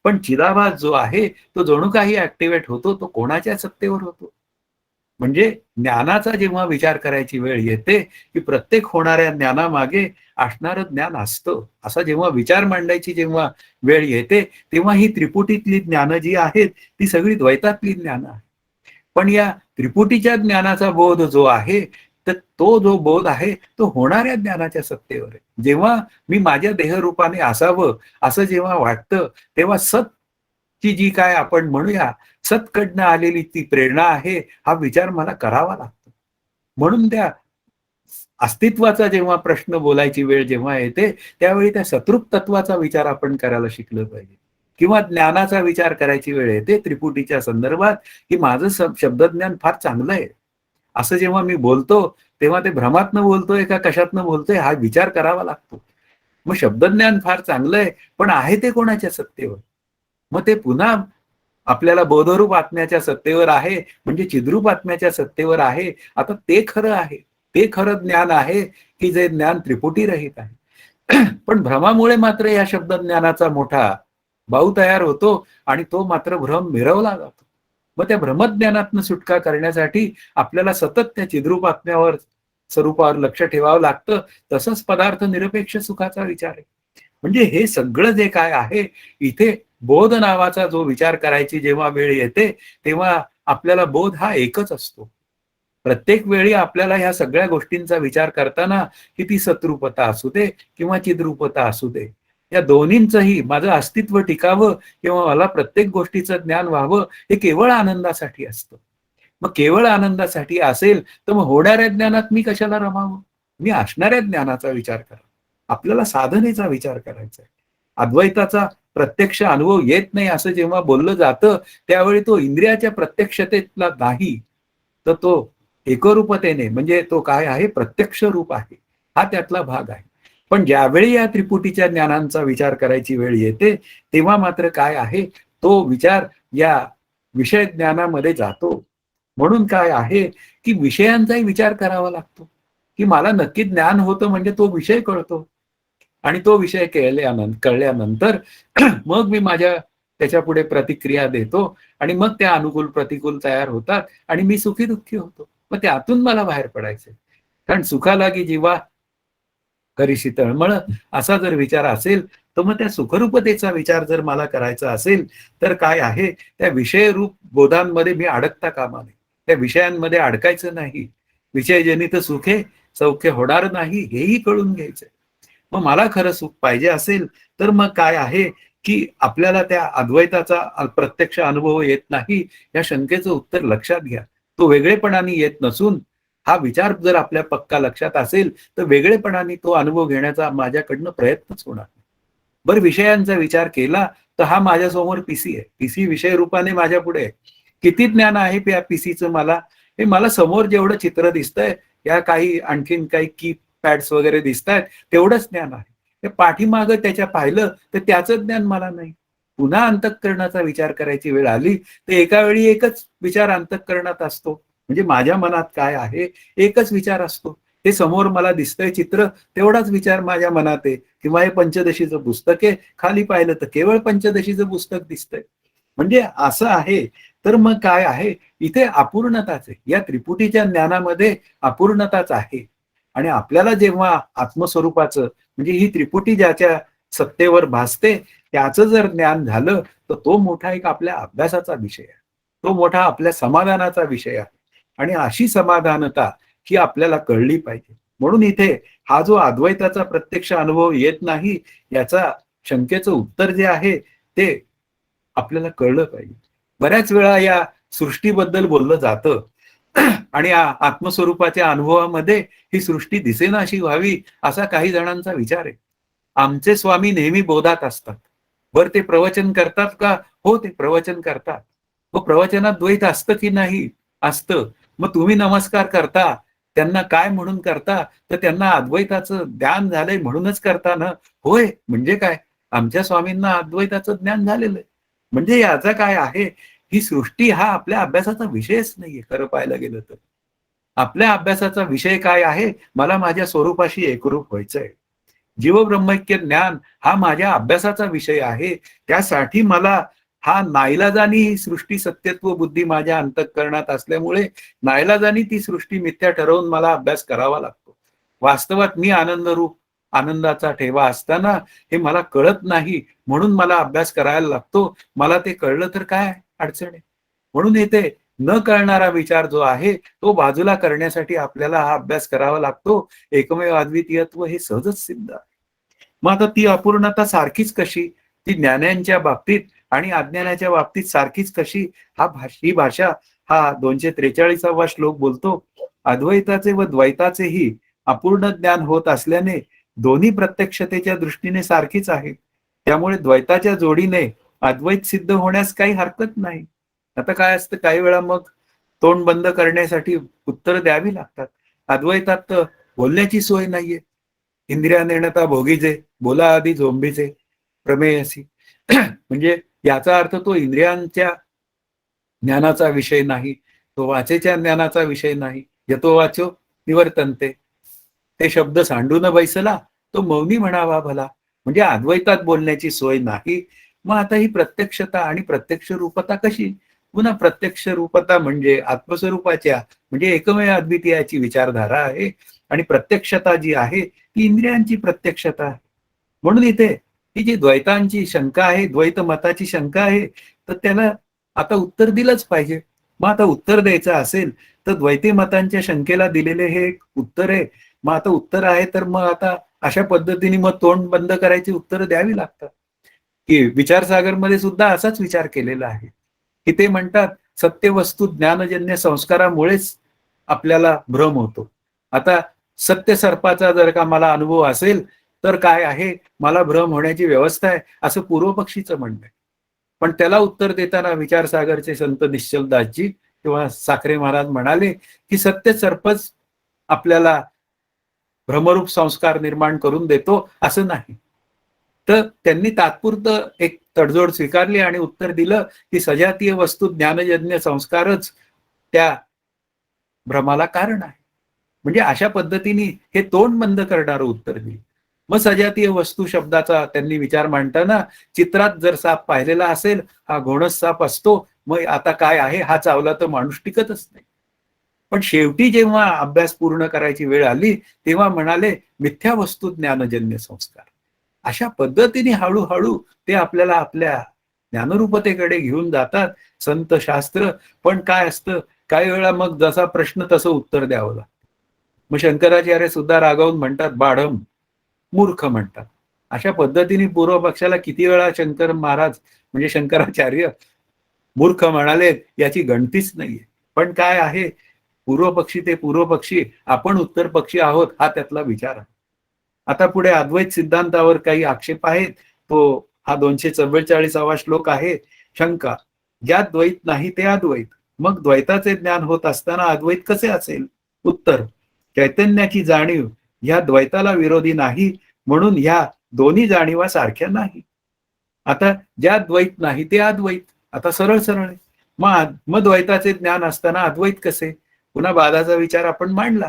पण चिदाभास जो आहे तो जणू काही ऍक्टिव्हेट होतो, तो कोणाच्या सत्तेवर होतो? म्हणजे ज्ञानाचा जेव्हा विचार करायची वेळ येते की प्रत्येक होणाऱ्या ज्ञानामागे असणारं ज्ञान असतं, असा जेव्हा विचार मांडायची जेव्हा वेळ येते, तेव्हा ही त्रिपुटीतली ज्ञानं जी आहेत ती सगळी द्वैतातली ज्ञानं आहेत. पण या त्रिपुटीच्या ज्ञानाचा बोध जो आहे, तर तो जो बोध आहे तो होणाऱ्या ज्ञानाच्या सत्तेवर आहे. जेव्हा मी माझ्या देहरूपाने असावं असं जेव्हा वाटतं, तेव्हा सतची जी काय आपण म्हणूया सतकडनं आलेली ती प्रेरणा आहे, हा विचार मला करावा लागतो. म्हणून त्या अस्तित्वाचा जेव्हा प्रश्न बोलायची वेळ जेव्हा येते, त्यावेळी त्या सतरूप तत्वाचा विचार आपण करायला शिकलं पाहिजे. किंवा ज्ञानाचा विचार करायची वेळ येते त्रिपुटीच्या संदर्भात, की माझं शब्दज्ञान फार चांगलं आहे. असं जेव्हा मी बोलतो, तेव्हा ते भ्रमातनं बोलतोय का कशातनं बोलतोय हा विचार करावा लागतो. मग शब्दज्ञान फार चांगलं आहे, पण आहे ते कोणाच्या सत्तेवर? मग ते पुन्हा आपल्याला बोधरूप आत्म्याच्या सत्तेवर आहे, म्हणजे चिद्रूप आत्म्याच्या सत्तेवर आहे. आता ते खरं आहे. ते खरं ज्ञान आहे, की जे ज्ञान त्रिपुटी रहित आहे. पण भ्रमामुळे मात्र या शब्दज्ञानाचा मोठा बाऊ तयार होतो आणि तो मात्र भ्रम मिरवला जातो. मग त्या भ्रमज्ञानातनं सुटका करण्यासाठी आपल्याला सतत त्या चिद्रूप आत्म्यावर स्वरूपावर लक्ष ठेवावं लागतं. तसंच पदार्थ निरपेक्ष सुखाचा विचार आहे. म्हणजे हे सगळं जे काय आहे, इथे बोध नावाचा जो विचार करायची जेव्हा वेळ येते, तेव्हा आपल्याला बोध हा एकच असतो. प्रत्येक वेळी आपल्याला ह्या सगळ्या गोष्टींचा विचार करताना की ती सतरूपता असू दे किंवा चिद्रूपता असू दे, या दोन्हींचंही माझं अस्तित्व टिकावं किंवा मला प्रत्येक गोष्टीचं ज्ञान व्हावं, हे केवळ आनंदासाठी असतं. मग केवळ आनंदासाठी असेल तर मग होणाऱ्या ज्ञानात मी कशाला रमावं? मी असणाऱ्या ज्ञानाचा विचार करा. आपल्याला साधनेचा विचार करायचा आहे. अद्वैताचा प्रत्यक्ष अनुभव येत नाही असं जेव्हा बोललं जातं, त्यावेळी तो इंद्रियाच्या प्रत्यक्षतेतला नाही, तर तो एकरूपतेने म्हणजे तो काय आहे प्रत्यक्ष रूप आहे, हा त्यातला भाग आहे. पण ज्यावेळी या त्रिपुटीच्या ज्ञानांचा विचार करायची वेळ येते, तेव्हा मात्र काय आहे, तो विचार या विषय ज्ञानामध्ये जातो. म्हणून काय आहे की विषयांचाही विचार करावा लागतो, की मला नक्की ज्ञान होतं म्हणजे तो विषय कळतो आणि तो विषय कळल्यानंतर मग मी माझ्या त्याच्या पुढे प्रतिक्रिया देतो आणि मग त्या अनुकूल प्रतिकूल तयार होतात आणि मी सुखी दुःखी होतो. मग त्यातून मला बाहेर पडायचंय. कारण सुखालागी जीवा करीशी तळमळ असा जर विचार असेल, तर मग त्या सुखरूपतेचा विचार जर मला करायचा असेल, तर काय आहे त्या विषयरूप बोधांमध्ये मी अडकता कामा नये. त्या विषयांमध्ये अडकायचं नाही. विषयजनित सुखे सौख्य होणार नाही हेही कळून घ्यायचंय. मग मला खरं सुख पाहिजे असेल, तर मग काय आहे की आपल्याला त्या अद्वैताचा प्रत्यक्ष अनुभव येत नाही, या शंकेचं उत्तर लक्षात घ्या. तो वेगळेपणाने येत नसून हा विचार जर आपल्या पक्का लक्षात असेल, तर वेगळेपणाने तो अनुभव घेण्याचा माझ्याकडनं प्रयत्नच होणार नाही. बरं विषयांचा विचार केला तर हा माझ्यासमोर पीसी आहे. पीसी विषय रूपाने माझ्या पुढे आहे. किती ज्ञान आहे या पीसीचं मला? हे मला समोर जेवढं चित्र दिसतंय, या काही आणखीन काही की पॅड्स वगैरे दिसतायत, तेवढंच ज्ञान आहे. ते पाठीमागं त्याच्या पाहिलं तर त्याचं ज्ञान मला नाही. पुन्हा अंतःकरणाचा विचार करायची वेळ आली, तर एका वेळी एकच विचार अंतःकरणात असतो. म्हणजे माझ्या मनात काय आहे, एकच विचार असतो. हे समोर मला दिसतंय चित्र, तेवढाच विचार माझ्या मनात आहे. किंवा हे पंचदशीचं पुस्तक आहे, खाली पाहिलं तर केवळ पंचदशीचं पुस्तक दिसतंय. म्हणजे असं आहे. तर मग काय आहे, इथे अपूर्णताच आहे. या त्रिपुटीच्या ज्ञानामध्ये अपूर्णताच आहे. आणि आपल्याला जेव्हा आत्मस्वरूपाचं म्हणजे ही त्रिपुटी ज्याच्या सत्तेवर भासते, त्याचं जर ज्ञान झालं, तर तो मोठा एक आपल्या अभ्यासाचा विषय आहे. तो मोठा आपल्या समाधानाचा विषय आहे. आणि अशी समाधानता ही आपल्याला कळली पाहिजे. म्हणून इथे हा जो अद्वैताचा प्रत्यक्ष अनुभव येत नाही, याचा शंकेचं उत्तर जे आहे ते आपल्याला कळलं पाहिजे. बऱ्याच वेळा या सृष्टीबद्दल बोललं जातं आणि आत्मस्वरूपाच्या अनुभवामध्ये ही सृष्टी दिसेना अशी व्हावी असा काही जणांचा विचार आहे. आमचे स्वामी नेहमी बोधात असतात. बरं ते प्रवचन करतात का? हो ते प्रवचन करतात. मग प्रवचनात द्वैत असतं की नाही? असतं. मग तुम्ही नमस्कार करता त्यांना काय म्हणून करता, तर त्यांना अद्वैताचं ज्ञान झालंय म्हणूनच करता ना? होय, म्हणजे काय? आमच्या स्वामींना अद्वैताचं ज्ञान झालेलं आहे. म्हणजे याचा काय आहे, ही सृष्टी हा आपल्या अभ्यासाचा विषयच नाहीये खरं पाहायला गेलं तर. आपल्या अभ्यासाचा विषय काय आहे? मला माझ्या स्वरूपाशी एकरूप व्हायचंय. जीवब्रह्मैक्य ज्ञान हा माझ्या अभ्यासाचा विषय आहे. त्यासाठी मला हा नाईलाजाने ही सृष्टी सत्यत्व बुद्धी माझ्या अंतःकरणात असल्यामुळे नाईलाजाने ती सृष्टी मिथ्या ठरवून मला अभ्यास करावा लागतो. वास्तवात मी आनंदरूप आनंदाचा ठेवा असताना हे मला कळत नाही म्हणून मला अभ्यास करायला लागतो. मला ते कळलं तर काय अडचण आहे? म्हणून येथे न कळणारा विचार जो आहे तो बाजूला करण्यासाठी आपल्याला हा अभ्यास करावा लागतो. एकमेव अद्वितीयत्व हे सहजच सिद्ध आहे. मग आता ती अपूर्णता सारखीच कशी? ती ज्ञानांच्या बाबतीत आणि अज्ञानाच्या बाबतीत सारखीच कशी? ही भाषा हा 243वा श्लोक बोलतो. अद्वैताचे व द्वैताचेही अपूर्ण ज्ञान होत असल्याने दोन्ही प्रत्यक्षतेच्या दृष्टीने सारखीच आहे. त्यामुळे द्वैताच्या जोडीने अद्वैत सिद्ध होण्यास काही हरकत नाही. आता काय असतं काही वेळा मग तोंड बंद करण्यासाठी उत्तर द्यावी लागतात. अद्वैतात तर बोलण्याची सोय नाहीये. इंद्रिया नेणता भोगीजे, बोला आधी झोंबीचे, प्रमेयसी. म्हणजे याचा अर्थ तो इंद्रियांच्या ज्ञानाचा विषय नाही, तो वाचेच्या ज्ञानाचा विषय नाही. यतो वाचो निवर्तन्ते. ते शब्द सांडून बैसला, तो मौनी म्हणावा भला. म्हणजे अद्वैतात बोलण्याची सोय नाही. मग आता ही प्रत्यक्षता आणि प्रत्यक्ष रूपता कशी? पुन्हा प्रत्यक्ष रूपता म्हणजे आत्मस्वरूपाच्या म्हणजे एकमेव अद्वितीयाची विचारधारा आहे आणि प्रत्यक्षता जी आहे ती इंद्रियांची प्रत्यक्षता आहे. म्हणून इथे ही जी द्वैतांची शंका आहे, द्वैत मताची शंका आहे, तर त्याला आता उत्तर दिलंच पाहिजे. मग आता उत्तर द्यायचं असेल तर द्वैती मतांच्या शंकेला दिलेले हे एक उत्तर आहे. मग आता उत्तर आहे तर मग आता अशा पद्धतीने मग तोंड बंद करायची उत्तरं द्यावी लागतात. की विचारसागरमध्ये सुद्धा असाच विचार केलेला आहे. की ते म्हणतात सत्य वस्तू ज्ञानजन्य संस्कारामुळेच आपल्याला भ्रम होतो. आता सत्य सर्पाचा जर का मला अनुभव असेल तर काय आहे मला भ्रम होण्याची व्यवस्था आहे असं पूर्वपक्षीचं म्हणणं आहे. पण त्याला उत्तर देताना विचारसागरचे संत निश्चलदासजी किंवा साखरे महाराज म्हणाले की सत्य सर्पच आपल्याला भ्रमरूप संस्कार निर्माण करून देतो असं नाही. तर त्यांनी तात्पुरतं एक तडजोड स्वीकारली आणि उत्तर दिलं की सजातीय वस्तू ज्ञानजन्य संस्कारच त्या भ्रमाला कारण आहे. म्हणजे अशा पद्धतीने हे तोंड बंद करणारं उत्तर दिलं. मग सजातीय वस्तू शब्दाचा त्यांनी विचार मांडताना चित्रात जर साप पाहिलेला असेल हा घोणस साप असतो मग आता काय आहे हा चावला तर माणूस टिकतच नाही. पण शेवटी जेव्हा अभ्यास पूर्ण करायची वेळ आली तेव्हा म्हणाले मिथ्या वस्तू ज्ञानजन्य संस्कार. अशा पद्धतीने हळूहळू ते आपल्याला आपल्या ज्ञानरूपतेकडे घेऊन जातात संत शास्त्र. पण काय असतं काही वेळा मग जसा प्रश्न तसं उत्तर द्यावं लागतं. मग शंकराचार्य सुद्धा रागावून म्हणतात बाढम, मूर्ख म्हणतात. अशा पद्धतीने पूर्व पक्षाला किती वेळा शंकर महाराज म्हणजे शंकराचार्य मूर्ख म्हणाले याची गणतीच नाहीये. पण काय आहे पूर्व पक्षी ते पूर्व पक्षी, आपण उत्तर पक्षी आहोत हा त्यातला विचार आहे. आता पुढे अद्वैत सिद्धांतावर काही आक्षेप आहेत. तो हा 244वा श्लोक आहे. शंका, ज्यात द्वैत नाही ते अद्वैत, मग द्वैताचे ज्ञान होत असताना अद्वैत कसे असेल? उत्तर, चैतन्याची जाणीव ह्या द्वैताला विरोधी नाही म्हणून ह्या दोन्ही जाणीवा सारख्या नाही. आता ज्यात द्वैत नाही ते अद्वैत. आता सरळ सरळ आहे. मग द्वैताचे ज्ञान असताना अद्वैत कसे? पुन्हा बाधाचा विचार आपण मांडला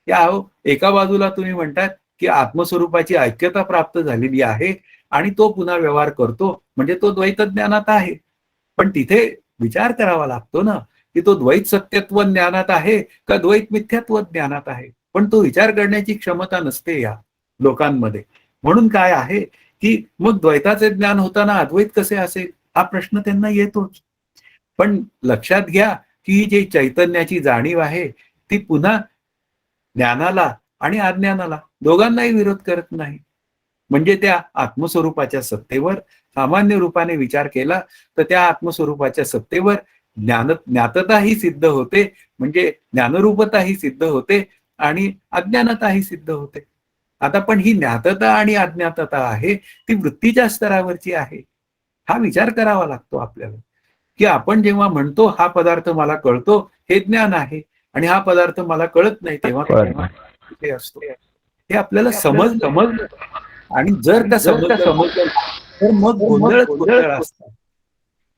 की अहो एका बाजूला तुम्ही म्हणतात की आत्मस्वरूपाची ऐक्यता प्राप्त झालेली आहे आणि तो पुन्हा व्यवहार करतो म्हणजे तो द्वैत ज्ञानात आहे. पण तिथे विचार करावा लागतो ना की तो द्वैत सत्यत्व ज्ञानात आहे का द्वैत मिथ्यात्व ज्ञानात आहे. पण तो विचार करण्याची क्षमता नसते या लोकांमध्ये. म्हणून काय आहे की मग द्वैताचे ज्ञान होताना अद्वैत कसे असेल हा प्रश्न त्यांना येतोच. पण लक्षात घ्या की जी चैतन्याची जाणीव आहे ती पुन्हा ज्ञानाला आणि अज्ञानाला दोघांनाही विरोध करत नाही. म्हणजे त्या आत्मस्वरूपाच्या सत्तेवर सामान्य रूपाने विचार केला तर त्या आत्मस्वरूपाच्या सत्तेवर ज्ञातताही सिद्ध होते म्हणजे ज्ञानरूपताही सिद्ध होते आणि अज्ञानताही सिद्ध होते. आता पण ही ज्ञातता आणि अज्ञातता आहे ती वृत्तीच्या स्तरावरची आहे. हा विचार करावा लागतो आपल्याला की आपण जेव्हा म्हणतो हा पदार्थ मला कळतो हे ज्ञान आहे आणि हा पदार्थ मला कळत नाही तेव्हा कुठे असतो, हे आपल्याला समजलं. आणि जर का समजलं तर मग गोंधळ असतात.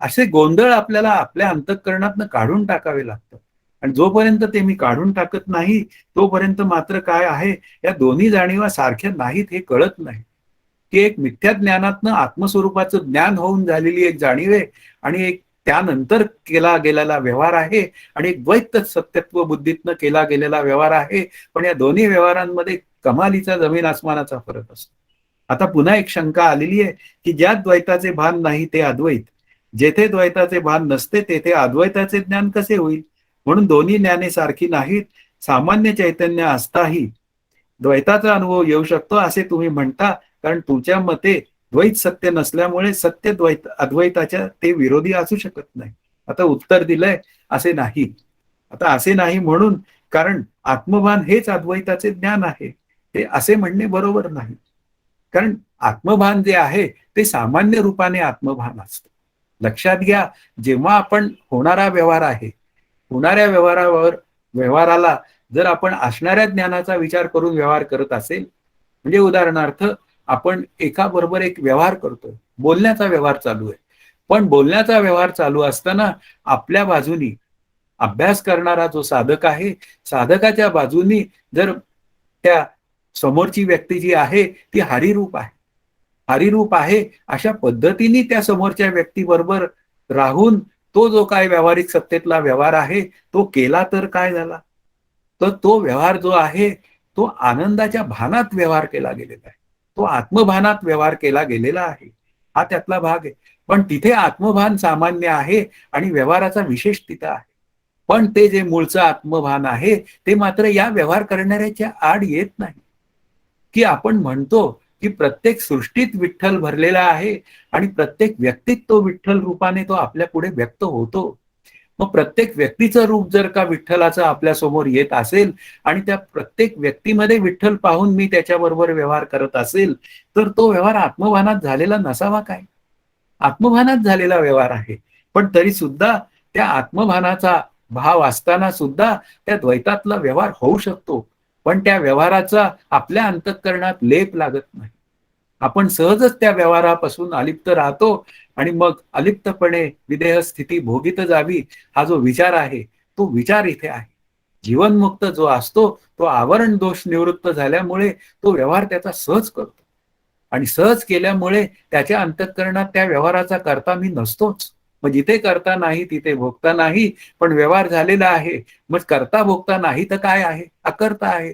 असे गोंधळ आपल्याला आपल्या अंतःकरणातनं काढून टाकावे लागतात. आणि जोपर्यंत ते मी काढून टाकत नाही तोपर्यंत मात्र काय आहे, या दोन्ही जाणीवा सारख्या नाहीत हे कळत नाही. की एक मिथ्या ज्ञानातनं आत्मस्वरूपाचं ज्ञान होऊन झालेली एक जाणीव आहे आणि एक त्यानंतर केला गेलेला व्यवहार आहे आणि एक द्वैत सत्यत्व बुद्धीतनं केला गेलेला व्यवहार आहे. पण या दोन्ही व्यवहारांमध्ये कमालीचा जमीन आसमानाचा फरक असतो. आता पुन्हा एक शंका आलेली आहे की ज्या द्वैताचे भान नाही ते अद्वैत, जेथे द्वैताचे भान नसते तेथे अद्वैताचे ज्ञान कसे होईल? म्हणून दोन्ही ज्ञाने सारखी नाहीत. सामान्य चैतन्य असताही द्वैताचा अनुभव येऊ शकतो असे तुम्ही म्हणता, कारण तुमच्या मते द्वैत सत्य नसल्यामुळे सत्य द्वैत अद्वैताच्या ते विरोधी असू शकत नाही. आता उत्तर दिलंय असे नाही. आता असे नाही म्हणून, कारण आत्मभान हेच अद्वैताचे ज्ञान आहे, हे असे म्हणणे बरोबर नाही. कारण आत्मभान जे आहे ते सामान्य रूपाने आत्मभान असतं. लक्षात घ्या, जेव्हा आपण होणारा व्यवहार आहे, होणाऱ्या व्यवहाराला जर आपण असणाऱ्या ज्ञानाचा विचार करून व्यवहार करत असेल, म्हणजे उदाहरणार्थ आपण एका बरोबर एक व्यवहार करतोय, बोलण्याचा व्यवहार चालू आहे. पण बोलण्याचा व्यवहार चालू असताना आपल्या बाजूनी अभ्यास करणारा जो साधक आहे, साधकाच्या बाजूनी जर त्या समोरची व्यक्ती जी आहे ती हरिरूप आहे, हरिरूप आहे अशा पद्धतीने त्या समोरच्या व्यक्तीबरोबर राहून तो जो काय व्यावहारिक सत्तेतला व्यवहार आहे तो केला तर काय झाला, तर तो व्यवहार जो आहे तो आनंदाच्या भानात व्यवहार केला गेलेला आहे, तो आत्मभानात व्यवहार केला गेलेला आहे. हा त्यातला भाग आहे. पण तिथे आत्मभान सामान्य आहे आणि व्यवहाराचा विशेष तिथं आहे. पण ते जे मूळचं आत्मभान आहे ते मात्र या व्यवहार करणाऱ्याच्या आड येत नाही. की आपण म्हणतो की प्रत्येक सृष्टीत विठ्ठल भरलेला आहे आणि प्रत्येक व्यक्तीत तो विठ्ठल रूपाने तो आपल्या पुढे व्यक्त होतो. मग प्रत्येक व्यक्तीचं रूप जर का विठ्ठलाचं आपल्या समोर येत असेल आणि त्या प्रत्येक व्यक्तीमध्ये विठ्ठल पाहून मी त्याच्याबरोबर व्यवहार करत असेल, तर तो व्यवहार आत्मभानात झालेला नसावा काय? आत्मभानात झालेला व्यवहार आहे. पण तरी सुद्धा त्या आत्मभानाचा भाव असताना सुद्धा त्या द्वैतातला व्यवहार होऊ शकतो. पण त्या व्यवहाराचा आपल्या अंतःकरणात लेप लागत नाही. आपण सहजच त्या व्यवहारापासून अलिप्त राहतो आणि मग अलिप्तपणे विदेह स्थिती भोगीत जावी हा जो विचार आहे तो विचार इथे आहे. जीवनमुक्त जो असतो तो आवरण दोष निवृत्त झाल्यामुळे तो व्यवहार त्याचा सहज करतो आणि सहज केल्यामुळे त्याच्या अंतःकरणात त्या व्यवहाराचा करता मी नसतोच. मग जिथे करता नाही तिथे भोगता नाही, पण व्यवहार झालेला आहे. मग करता भोगता नाही तर काय आहे? अकर्ता आहे.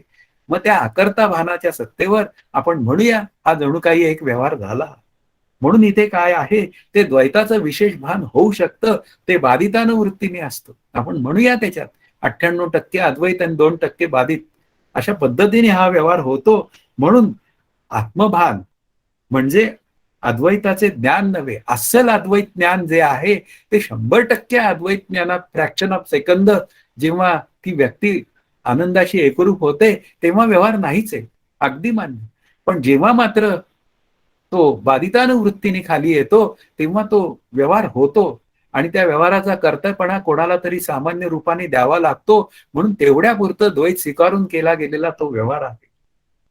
मग त्या अकर्ता भानाच्या सत्तेवर आपण म्हणूया हा जणू काही एक व्यवहार झाला. म्हणून इथे काय आहे, ते द्वैताचं विशेष भान होऊ शकतं, ते बाधितानुवृत्तीने असतं. आपण म्हणूया त्याच्यात 98% अद्वैत आणि 2% बाधित अशा पद्धतीने हा व्यवहार होतो. म्हणून आत्मभान म्हणजे अद्वैताचे ज्ञान नव्हे, अस्सल अद्वैत ज्ञान जे आहे ते 100% अद्वैत ज्ञानात फ्रॅक्शन ऑफ सेकंद जेव्हा ती व्यक्ती आनंदाशी एकरूप होते तेव्हा व्यवहार नाहीच आहे, अगदी मान्य. पण जेव्हा मात्र तो बाधितानुवृत्तीने खाली येतो तेव्हा तो व्यवहार होतो आणि त्या व्यवहाराचा कर्तेपणा कोणाला तरी सामान्य रूपाने द्यावा लागतो. म्हणून तेवढ्यापुरतं द्वैत स्वीकारून केला गेलेला तो व्यवहार आहे.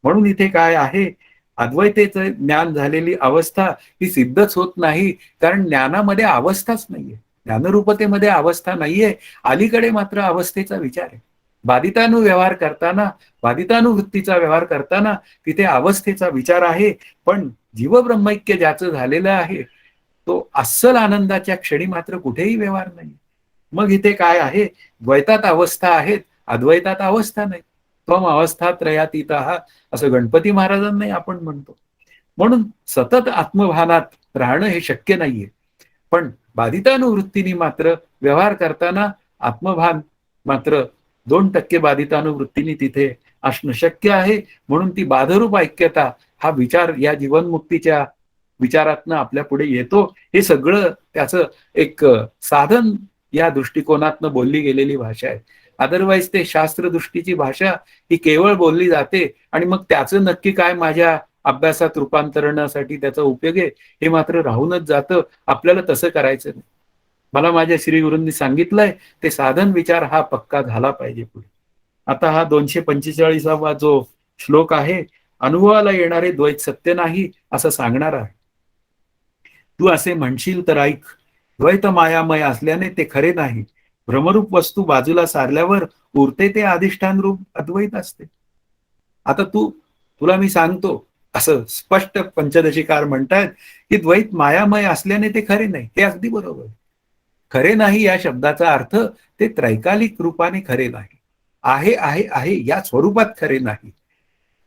म्हणून इथे काय आहे, अद्वैतेचं ज्ञान झालेली अवस्था ही सिद्धच होत नाही, कारण ज्ञानामध्ये अवस्थाच नाहीये, ज्ञानरूपतेमध्ये अवस्था नाहीये. अलीकडे मात्र अवस्थेचा विचार आहे. व्यवहार करताना, बाधितानुवृत्तीचा व्यवहार करताना तिथे अवस्थेचा विचार आहे. पण जीवब्रह्मैक्य ज्याचं झालेलं आहे तो अस्सल आनंदाच्या क्षणी मात्र कुठेही व्यवहार नाही. मग इथे काय आहे, द्वैतात अवस्था आहेत, अद्वैतात अवस्था नाही. त्वम अवस्था त्रयातीत असं गणपती महाराजांनाही आपण म्हणतो. म्हणून सतत आत्मभानात राहणं हे शक्य नाहीये. पण बाधितानुवृत्तीने मात्र व्यवहार करताना आत्मभान मात्र 2% बाधितानुवृत्तीने तिथे असणं शक्य आहे. म्हणून ती बाधरूप ऐक्यता हा विचार या जीवनमुक्तीच्या विचारातनं आपल्या पुढे येतो. हे सगळं त्याचं एक साधन या दृष्टिकोनातनं बोलली गेलेली भाषा आहे. अदरवाईज ते शास्त्रदृष्टीची भाषा ही केवळ बोलली जाते आणि मग त्याचं नक्की काय माझ्या अभ्यासात रूपांतरणासाठी त्याचा उपयोग आहे हे मात्र राहूनच जातं. आपल्याला तसं करायचं नाही. मला माझ्या श्रीगुरूंनी सांगितलंय ते साधन विचार हा पक्का झाला पाहिजे पुढे. आता हा 245वा जो श्लोक आहे, अनुभवाला येणारे द्वैत सत्य नाही असं सांगणार आहे. तू असे म्हणशील तर ऐक, द्वैत मायामय असल्याने ते खरे नाही. भ्रमरूप वस्तू बाजूला सारल्यावर उरते ते अधिष्ठान रूप अद्वैत असते. आता तुला मी सांगतो, असं स्पष्ट पंचदशीकार म्हणतात की द्वैत मायामय असल्याने ते खरे नाही. हे अगदी बरोबर. खरे नाही या शब्दाचा अर्थ ते त्रैकालिक रूपाने खरे नाही. आहे आहे आहे या स्वरूपात खरे नाही.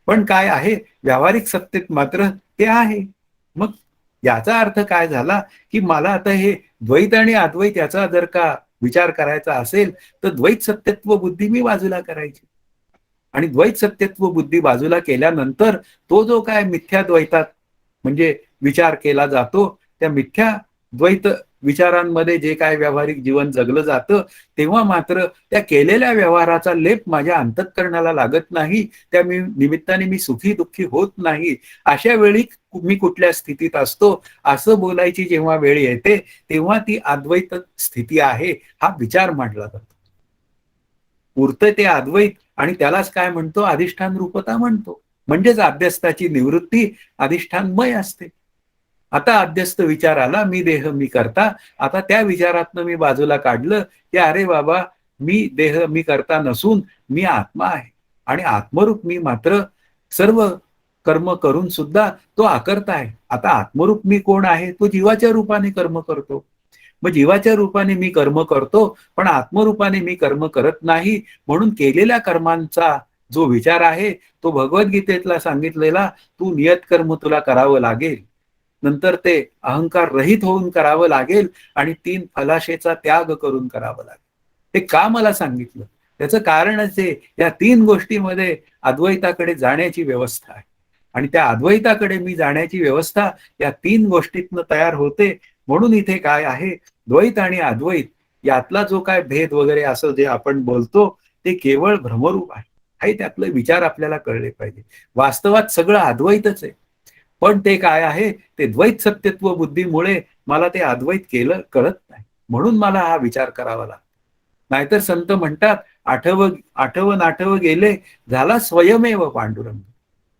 पण काय आहे, व्यावहारिक सत्तेत मात्र ते आहे. मग याचा अर्थ काय झाला, की मला आता हे द्वैत आणि अद्वैत याचा जर का विचार करायचा असेल तर द्वैत सत्यत्व बुद्धी मी बाजूला करायची. आणि द्वैत सत्यत्व बुद्धी बाजूला केल्यानंतर तो जो काय मिथ्या द्वैतात म्हणजे विचार केला जातो, त्या मिथ्या द्वैत विचारांमध्ये जे काय व्यावहारिक जीवन जगलं जातं, तेव्हा मात्र त्या केलेल्या व्यवहाराचा लेप माझ्या अंतःकरणाला लागत नाही. त्या निमित्ताने मी सुखी दुःखी होत नाही. अशा वेळी मी कुठल्या स्थितीत असतो असं बोलायची जेव्हा वेळ येते, तेव्हा ती अद्वैत स्थिती आहे हा विचार मांडला जातो. उरतं ते अद्वैत आणि त्यालाच काय म्हणतो, अधिष्ठान रूपता म्हणतो. म्हणजेच अध्यस्थाची निवृत्ती अधिष्ठानमय असते. आता अध्यस्त विचार आला, मी देह मी करता. आता त्या विचारातनं मी बाजूला काढलं की अरे बाबा, मी देह मी करता नसून मी आत्मा आहे. आणि आत्मरूप मी मात्र सर्व कर्म करून सुद्धा तो अकर्ता आहे. आता आत्मरूप मी कोण आहे, तो जीवाच्या रूपाने कर्म करतो. मग जीवाच्या रूपाने मी कर्म करतो, पण आत्मरूपाने मी कर्म करत नाही. म्हणून केलेल्या कर्मांचा जो विचार आहे तो भगवद्गीतेतला सांगितलेला, तू नियत कर्म तुला करावं लागेल. नंतर ते अहंकार रहित होऊन करावं लागेल आणि 3 फलाशेचा त्याग करून करावं लागेल. ते का मला सांगितलं, त्याचं कारणच आहे, या 3 गोष्टीमध्ये अद्वैताकडे जाण्याची व्यवस्था आहे. आणि त्या अद्वैताकडे मी जाण्याची व्यवस्था या 3 गोष्टीतनं तयार होते. म्हणून इथे काय आहे, द्वैत आणि अद्वैत यातला जो काय भेद वगैरे असं जे आपण बोलतो, ते केवळ भ्रमरूप आहे. हे त्यातले विचार आपल्याला कळले पाहिजे. वास्तवात सगळं अद्वैतच आहे. पण ते काय आहे, ते द्वैत सत्यत्व बुद्धीमुळे मला ते अद्वैत केलं कळत नाही. म्हणून मला हा विचार करावा लागतो. नाहीतर संत म्हणतात, आठव गेले, झाला स्वयमेव पांडुरंग.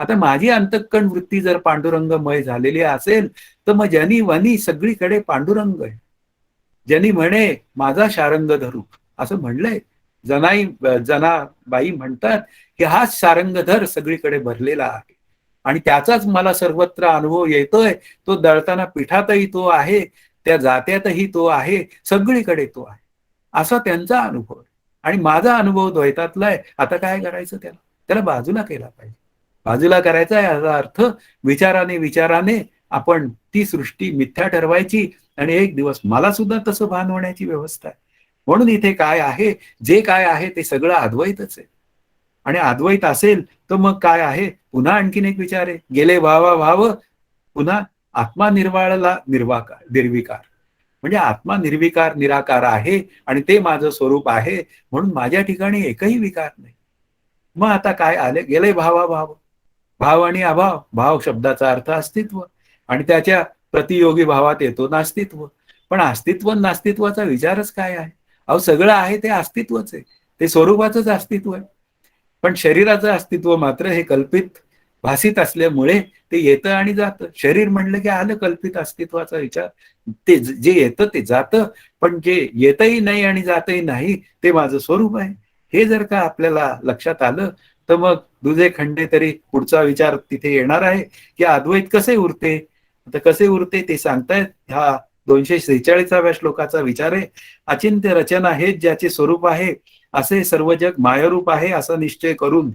आता माझी अंतःकरण वृत्ती जर पांडुरंगमय झालेली असेल, तर मग जनी वनी सगळीकडे पांडुरंग आहे. ज्यांनी म्हणे माझा शारंग धरू, असं म्हणलंय. जनाबाई म्हणतात की हा शारंगधर सगळीकडे भरलेला आहे आणि त्याचाच मला सर्वत्र अनुभव येतोय. तो दळताना पिठातही तो आहे, त्या जात्यातही तो आहे, सगळीकडे तो आहे, असा त्यांचा अनुभव. आणि माझा अनुभव द्वैतातला आहे. आता काय करायचं, त्याला त्याला बाजूला केला पाहिजे. बाजूला करायचा याचा अर्थ विचाराने विचाराने आपण ती सृष्टी मिथ्या ठरवायची आणि एक दिवस मला सुद्धा तसं भान होण्याची व्यवस्था आहे. म्हणून इथे काय आहे, जे काय आहे ते सगळं अद्वैतच आहे. आणि अद्वैत असेल तर मग काय आहे, पुन्हा आणखीन एक विचार आहे, गेले व्हावा व्हाव, पुन्हा आत्मा निर्वाळला निर्विकार. म्हणजे आत्मा निर्विकार निराकार आहे आणि ते माझं स्वरूप आहे. म्हणून माझ्या ठिकाणी एकही विकार नाही. मग आता काय आले, गेले भावा भाव. भाव आणि अभाव, भाव शब्दाचा अर्थ अस्तित्व आणि त्याच्या प्रतियोगी भावात येतो नास्तित्व. पण अस्तित्व नास्तित्वाचा विचारच काय आहे? अहो सगळं आहे ते अस्तित्वच आहे, ते स्वरूपाचंच अस्तित्व आहे. पण शरीराचं अस्तित्व मात्र हे कल्पित भासित असल्यामुळे ते येतं आणि जातं. शरीर म्हणलं की आलं कल्पित अस्तित्वाचा विचार. ते जे येतं ते जातं, पण जे येतही नाही आणि जातही नाही ते माझं स्वरूप आहे. हे जर का आपल्याला लक्षात आलं तर मग दुजे खंडे तरी पुढचा विचार तिथे येणार आहे की अद्वैत कसे उरते. आता कसे उरते ते सांगतायत. हा 246व्या श्लोकाचा विचार आहे. अचिंत्य रचना हेच ज्याचे स्वरूप आहे, असे सर्व जग मायारूप आहे असा निश्चय करून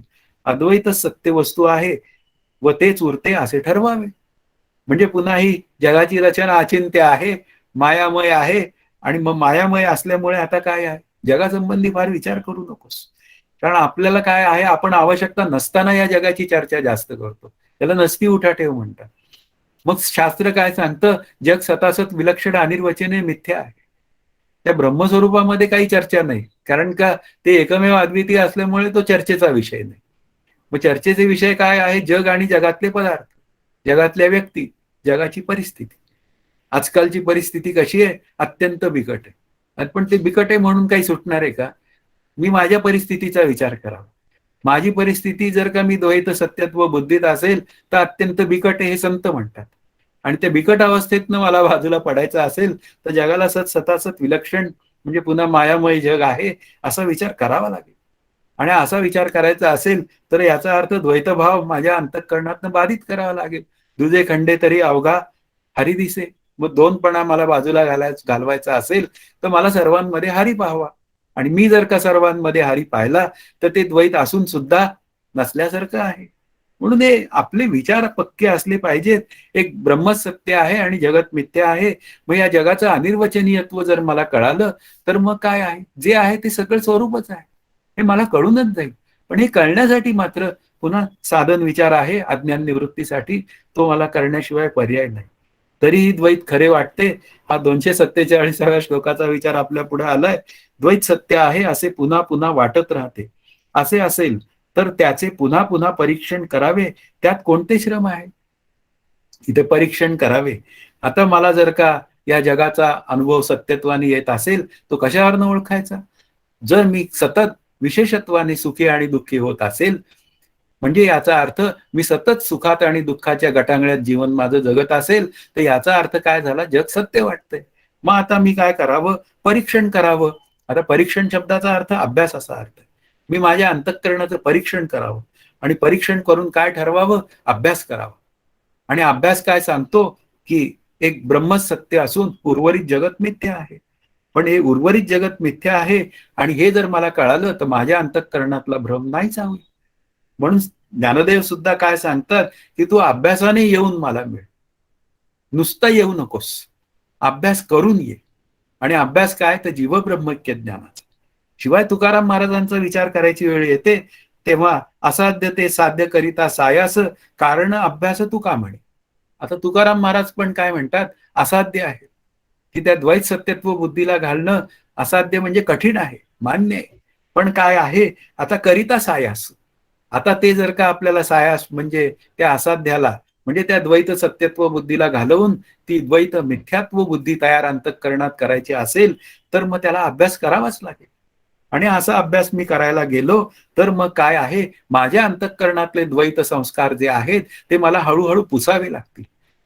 अद्वैत सत्य वस्तू आहे व तेच उरते असे ठरवावे. म्हणजे पुन्हा ही जगाची रचना अचिंत्य आहे, मायामय आहे आणि मग मायामय असल्यामुळे आता काय आहे, जगासंबंधी फार विचार करू नकोस. कारण आपल्याला काय आहे, आपण आवश्यकता नसताना या जगाची चर्चा जास्त करतो. त्याला नसती उठाठेव म्हणतात. मग शास्त्र काय सांगतं, जग सतासत विलक्षण अनिर्वचनीय मिथ्या आहे. त्या ब्रह्मस्वरूपामध्ये काही चर्चा नाही, कारण का ते एकमेव अद्वितीय असल्यामुळे तो चर्चेचा विषय नाही. मग चर्चेचे विषय काय आहे, जग आणि जगातले पदार्थ, जगातल्या व्यक्ती, जगाची परिस्थिती. आजकालची परिस्थिती कशी आहे, अत्यंत बिकट आहे. पण ते बिकट आहे म्हणून काही सुटणार आहे का? मी माझ्या परिस्थितीचा विचार करावा. माझी परिस्थिती जर का मी द्वैत सत्यत्व बुद्धीत असेल तर अत्यंत बिकट आहे हे संत म्हणतात. आणि त्या बिकट अवस्थेतनं मला बाजूला पडायचं असेल तर जगाला सतासत विलक्षण म्हणजे पुन्हा मायामय जग आहे असा विचार करावा लागेल. आणि असा विचार करायचा असेल तर याचा अर्थ द्वैतभाव माझ्या अंतःकरणातनं बाधित करावा लागेल. दुजे खंडे तरी अवघा हरी दिसे. मग दोनपणा मला बाजूला घालवायचा असेल तर मला सर्वांमध्ये हरी पाहावा. आणि मी जर का सर्वांमध्ये हरी पाहिला तर ते द्वैत असून सुद्धा नसल्यासारखं आहे. म्हणून हे आपले विचार पक्के असले पाहिजेत. एक ब्रह्मच सत्य आहे आणि जगत मिथ्या आहे. मग या जगाचं अनिर्वचनीयत्व जर मला कळालं तर मग काय आहे, जे आहे ते सगळं स्वरूपच आहे हे मला कळूनच जाईल. पण हे कळण्यासाठी मात्र पुन्हा साधन विचार आहे अज्ञान निवृत्तीसाठी, तो मला करण्याशिवाय पर्याय नाही. तरीही द्वैत खरे वाटते. हा 247व्या श्लोकाचा विचार आपल्या पुढे आलाय. द्वैत सत्य आहे असे पुन्हा पुन्हा वाटत राहते. असे असेल तर त्याचे पुन्हा पुन्हा परीक्षण करावे, त्यात कोणते श्रम आहे? इथे परीक्षण करावे. आता मला जर का या जगाचा अनुभव सत्यत्वाने येत असेल तो कशावरनं ओळखायचा? जर मी सतत विशेषत्वाने सुखी आणि दुःखी होत असेल म्हणजे याचा अर्थ मी सतत सुखात आणि दुःखाच्या गटांगळ्यात जीवन माझं जगत असेल तर याचा अर्थ काय झाला, जग सत्य वाटतंय. मग आता मी काय करावं? परीक्षण करावं. आता परीक्षण शब्दाचा अर्थ अभ्यास असा अर्थ. मी माझ्या अंतःकरणाचं परीक्षण करावं आणि परीक्षण करून काय ठरवावं? अभ्यास करावा. आणि अभ्यास काय सांगतो की एक ब्रह्मच सत्य असून उर्वरित जगत मिथ्या आहे. पण हे उर्वरित जगत मिथ्या आहे आणि हे जर मला कळालं तर माझ्या अंतःकरणातला भ्रम नाहीच होईल. म्हणून ज्ञानदेव सुद्धा काय सांगतात की तू अभ्यासाने येऊन मला मिळ, नुसता येऊ नकोस, अभ्यास करून ये. आणि अभ्यास काय तर जीवब्रह्मैक्य ज्ञानाचा. शिवाय तुकाराम महाराजांचा विचार करायची वेळ येते तेव्हा असाध्य ते साध्य करिता सायास कारण अभ्यास तू का म्हणे. आता तुकाराम महाराज पण काय म्हणतात, असाध्य आहे की त्या द्वैत सत्यत्व बुद्धीला घालणं असाध्य म्हणजे कठीण आहे, मान्य आहे. पण काय आहे, आता करिता सायास. आता ते जर का आपल्याला सायास म्हणजे त्या असाध्याला म्हणजे त्या द्वैत सत्यत्व बुद्धीला घालवून ती द्वैत मिथ्यात्व बुद्धी तयार अंतःकरणात करायची असेल तर मग त्याला अभ्यास करावाच लागेल. आणि असा अभ्यास मी करायला गेलो तर मग काय आहे, माझ्या अंतःकरणातले द्वैत संस्कार जे आहेत ते मला हळूहळू पुसावे लागतील.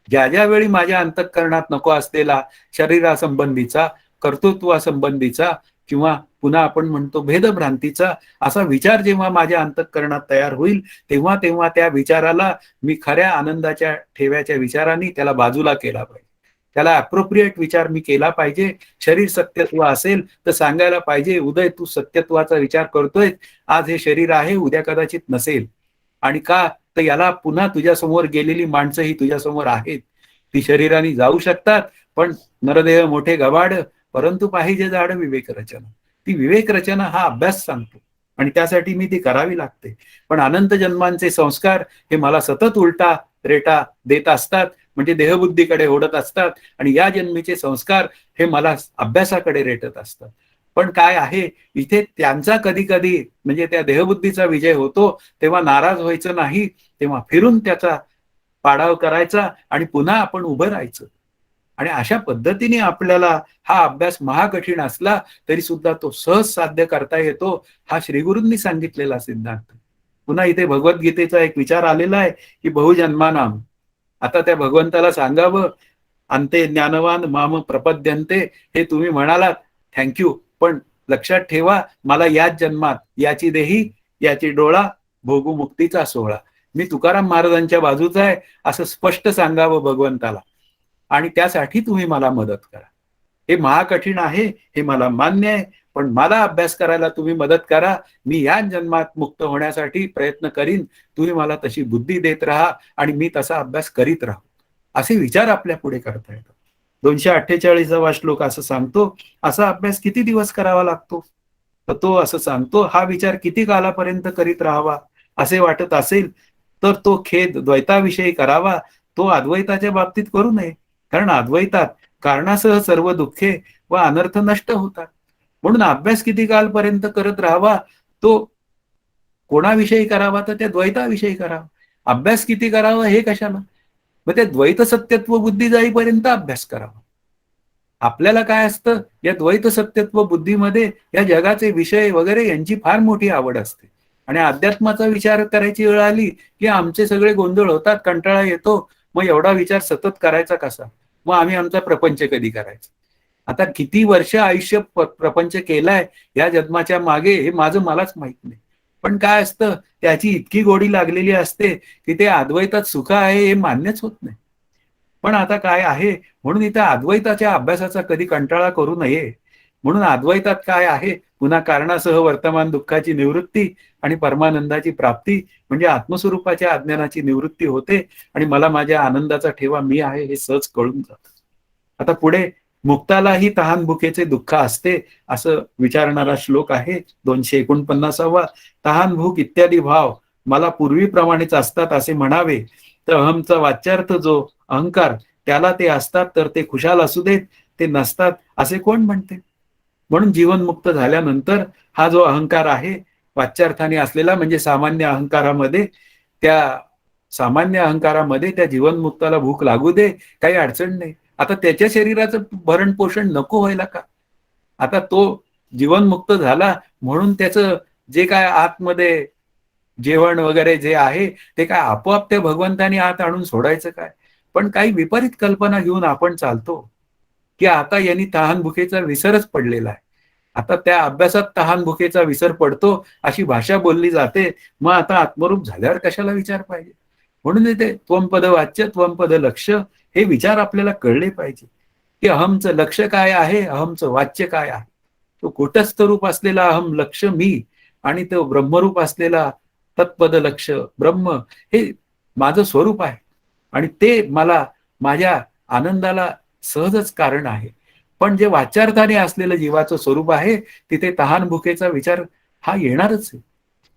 ज्या ज्या वेळी माझ्या अंतःकरणात नको असलेला शरीरासंबंधीचा, कर्तृत्वासंबंधीचा किंवा पुन्हा आपण म्हणतो भेदभ्रांतीचा असा विचार जेव्हा माझ्या अंतःकरणात तयार होईल तेव्हा तेव्हा त्या विचाराला मी खऱ्या आनंदाच्या ठेव्याच्या विचाराने त्याला बाजूला केला पाहिजे. त्याला अप्रोप्रिएट विचार मी केला पाहिजे. शरीर सत्यत्व असेल तर सांगायला पाहिजे, उदय तू सत्यत्वाचा विचार करतोय, आज हे शरीर आहे उद्या कदाचित नसेल. आणि का तर याला पुन्हा तुझ्या समोर गेलेली माणसं ही तुझ्या समोर आहेत. ती शरीराने जाऊ शकतात पण नरदेह मोठे गवाड, परंतु पाहिजे जाड विवेक रचना. ती विवेक रचना हा अभ्यास सांगतो आणि त्यासाठी मी ती करावी लागते. पण अनंत जन्मांचे संस्कार हे मला सतत उलटा रेटा देत असतात म्हणजे देहबुद्धीकडे ओढत असतात आणि या जन्मीचे संस्कार हे मला अभ्यासाकडे रेटत असतात. पण काय आहे इथे त्यांचा कधी कधी म्हणजे त्या देहबुद्धीचा विजय होतो तेव्हा नाराज व्हायचं नाही, तेव्हा फिरून त्याचा पाडाव करायचा आणि पुन्हा आपण उभं राहायचं. आणि अशा पद्धतीने आपल्याला हा अभ्यास महाकठीण असला तरी सुद्धा तो सहज साध्य करता येतो. हा श्रीगुरूंनी सांगितलेला सिद्धांत. पुन्हा इथे भगवद्गीतेचा एक विचार आलेला आहे की बहुजन्मानाम. आता त्या भगवंताला सांगावं, अंते ज्ञानवान माम प्रपद्यंते, हे तुम्ही म्हणालात थँक्यू, पण लक्षात ठेवा मला याच जन्मात याची देही याची डोळा भोगू मुक्तीचा सोहळा. मी तुकाराम महाराजांच्या बाजूचा आहे असं स्पष्ट सांगावं भगवंताला आणि त्यासाठी तुम्ही मला मदत करा. हे महाकठीण आहे हे मला मान्य आहे, पण मला अभ्यास करायला तुम्ही मदत करा. मी याच जन्मात मुक्त होण्यासाठी प्रयत्न करीन. तुम्ही मला तशी बुद्धी देत राहा आणि मी तसा अभ्यास करीत राहू. असे विचार आपल्या पुढे करता येतात. 248वा श्लोक असं सांगतो, असा अभ्यास किती दिवस करावा लागतो? तर तो असं सांगतो, हा विचार किती कालापर्यंत करीत राहावा असे वाटत असेल तर तो खेद द्वैताविषयी करावा, तो अद्वैताच्या बाबतीत करू नये. कारण अद्वैतात कारणासह सर्व दुःखे व अनर्थ नष्ट होतात. म्हणून अभ्यास किती कालपर्यंत करत राहावा तो कोणाविषयी करावा तर त्या द्वैताविषयी करावा. अभ्यास किती करावा हे कशाला? मग ते द्वैत सत्यत्व बुद्धी जाईपर्यंत अभ्यास करावा. आपल्याला काय असतं, या द्वैत सत्यत्व बुद्धीमध्ये या जगाचे विषय वगैरे यांची फार मोठी आवड असते आणि अध्यात्माचा विचार करायची वेळ आली की आमचे सगळे गोंधळ होतात, कंटाळा येतो. मग एवढा विचार सतत करायचा कसा? मग आम्ही आमचा प्रपंच कधी करायचा? आता किती वर्ष आयुष्य प्रपंच केलाय या जन्माच्या मागे हे माझं मलाच माहित नाही. पण काय असतं, त्याची इतकी गोडी लागलेली असते की ते अद्वैतात सुख आहे हे मान्यच होत नाही. पण आता काय आहे, म्हणून इथं अद्वैताच्या अभ्यासाचा कधी कंटाळा करू नये. म्हणून अद्वैतात काय आहे, पुन्हा कारणासह वर्तमान दुःखाची निवृत्ती आणि परमानंदाची प्राप्ती, म्हणजे आत्मस्वरूपाच्या अज्ञानाची निवृत्ती होते आणि मला माझ्या आनंदाचा ठेवा मी आहे हे सहज कळून जातं. आता पुढे मुक्तालाही तहान भुकेचे दुःख असते असं विचारणारा श्लोक आहे 249वा. तहान भूक इत्यादी भाव मला पूर्वीप्रमाणेच असतात असे म्हणावे, तर अहमचा वाच्यार्थ जो अहंकार त्याला ते असतात तर ते खुशाल असू देत, ते नसतात असे कोण म्हणते? म्हणून जीवनमुक्त झाल्यानंतर हा जो अहंकार आहे वाच्यार्थाने असलेला, म्हणजे सामान्य अहंकारामध्ये, त्या सामान्य अहंकारामध्ये त्या जीवनमुक्ताला भूक लागू दे, काही अडचण नाही. आता त्याच्या शरीराचं भरण पोषण नको व्हायला का? आता तो जीवनमुक्त झाला म्हणून त्याचं जे काय आतमध्ये जेवण वगैरे जे आहे ते काय आपोआप त्या भगवंतानी आत आणून सोडायचं काय? पण काही विपरीत कल्पना घेऊन आपण चालतो की आता यांनी तहान-भुकेचा विसरच पडलेला आहे. आता त्या अभ्यासात तहान-भुकेचा विसर पडतो अशी भाषा बोलली जाते. मग आता आत्मरूप झाल्यावर कशाला विचार पाहिजे? म्हणून इथे त्वंपद वाच्य त्वंपद लक्ष्य हे विचार आपल्याला कळले पाहिजे की अहमचं लक्ष्य काय आहे, अहमचं वाच्य काय आहे. तो कुटस्थ रूप असलेला अहम लक्ष्य मी आणि तो ब्रह्मरूप असलेला तत्पद लक्ष्य ब्रह्म हे माझं स्वरूप आहे आणि ते मला माझ्या आनंदाला सहजच कारण आहे. पण जे वाच्यार्थाने असलेलं जीवाचं स्वरूप आहे तिथे तहान भुकेचा विचार हा येणारच आहे.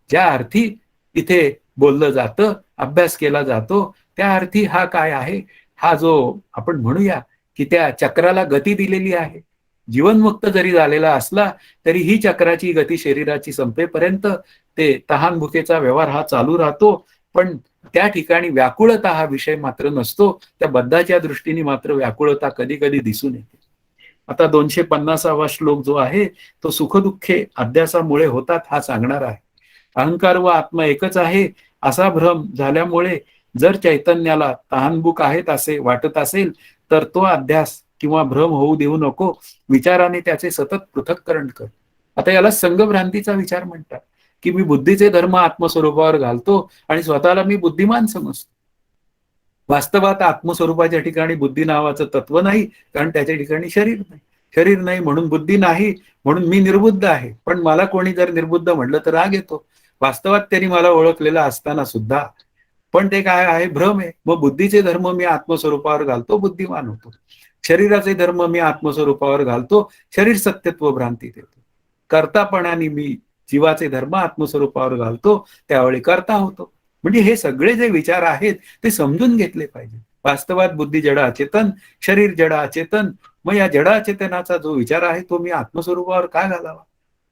ज्या अर्थी इथे बोललं जातं, अभ्यास केला जातो, त्या अर्थी हा काय आहे, हा जो आपण म्हणूया की त्या चक्राला गती दिलेली आहे. जीवनमुक्त जरी झालेला असला तरी ही चक्राची गती शरीराची संपेपर्यंत ते तहान भुकेचा व्यवहार हा चालू राहतो. पण त्या ठिकाणी व्याकुळता हा विषय मात्र नसतो. त्या बद्धाच्या दृष्टीने मात्र व्याकुळता कधी कधी दिसून येते. आता 250वा श्लोक जो आहे तो सुखदुःखे अध्यासामुळे होतात हा सांगणार आहे. अहंकार व आत्मा एकच आहे असा भ्रम झाल्यामुळे जर चैतन्याला तहानभूक आहेत असे वाटत असेल तर तो अध्यास किंवा भ्रम होऊ देऊ नको. विचाराने त्याचे सतत पृथक्करण कर. आता याला संघभ्रांतीचा विचार म्हणतात की मी बुद्धीचे धर्म आत्मस्वरूपावर घालतो आणि स्वतःला मी बुद्धिमान समजतो. वास्तवात आत्मस्वरूपाच्या ठिकाणी बुद्धी नावाचं तत्व नाही, कारण त्याच्या ठिकाणी शरीर नाही. शरीर नाही म्हणून बुद्धी नाही, म्हणून मी निर्बुद्ध आहे. पण मला कोणी जर निर्बुद्ध म्हटलं तर राग येतो. वास्तवात त्यांनी मला ओळखलेलं असताना सुद्धा. पण ते काय आहे, भ्रम आहे. मग बुद्धीचे धर्म मी आत्मस्वरूपावर घालतो, बुद्धिमान होतो. शरीराचे धर्म मी आत्मस्वरूपावर घालतो, शरीर सत्यत्व भ्रांती देतो. कर्तापणाने मी जीवाचे धर्म आत्मस्वरूपावर घालतो, त्यावेळी कर्ता होतो. म्हणजे हे सगळे जे विचार आहेत ते समजून घेतले पाहिजे. वास्तवात बुद्धी जड अचेतन, शरीर जड अचेतन. मग या जड अचेतनाचा जो विचार आहे तो मी आत्मस्वरूपावर का घालावा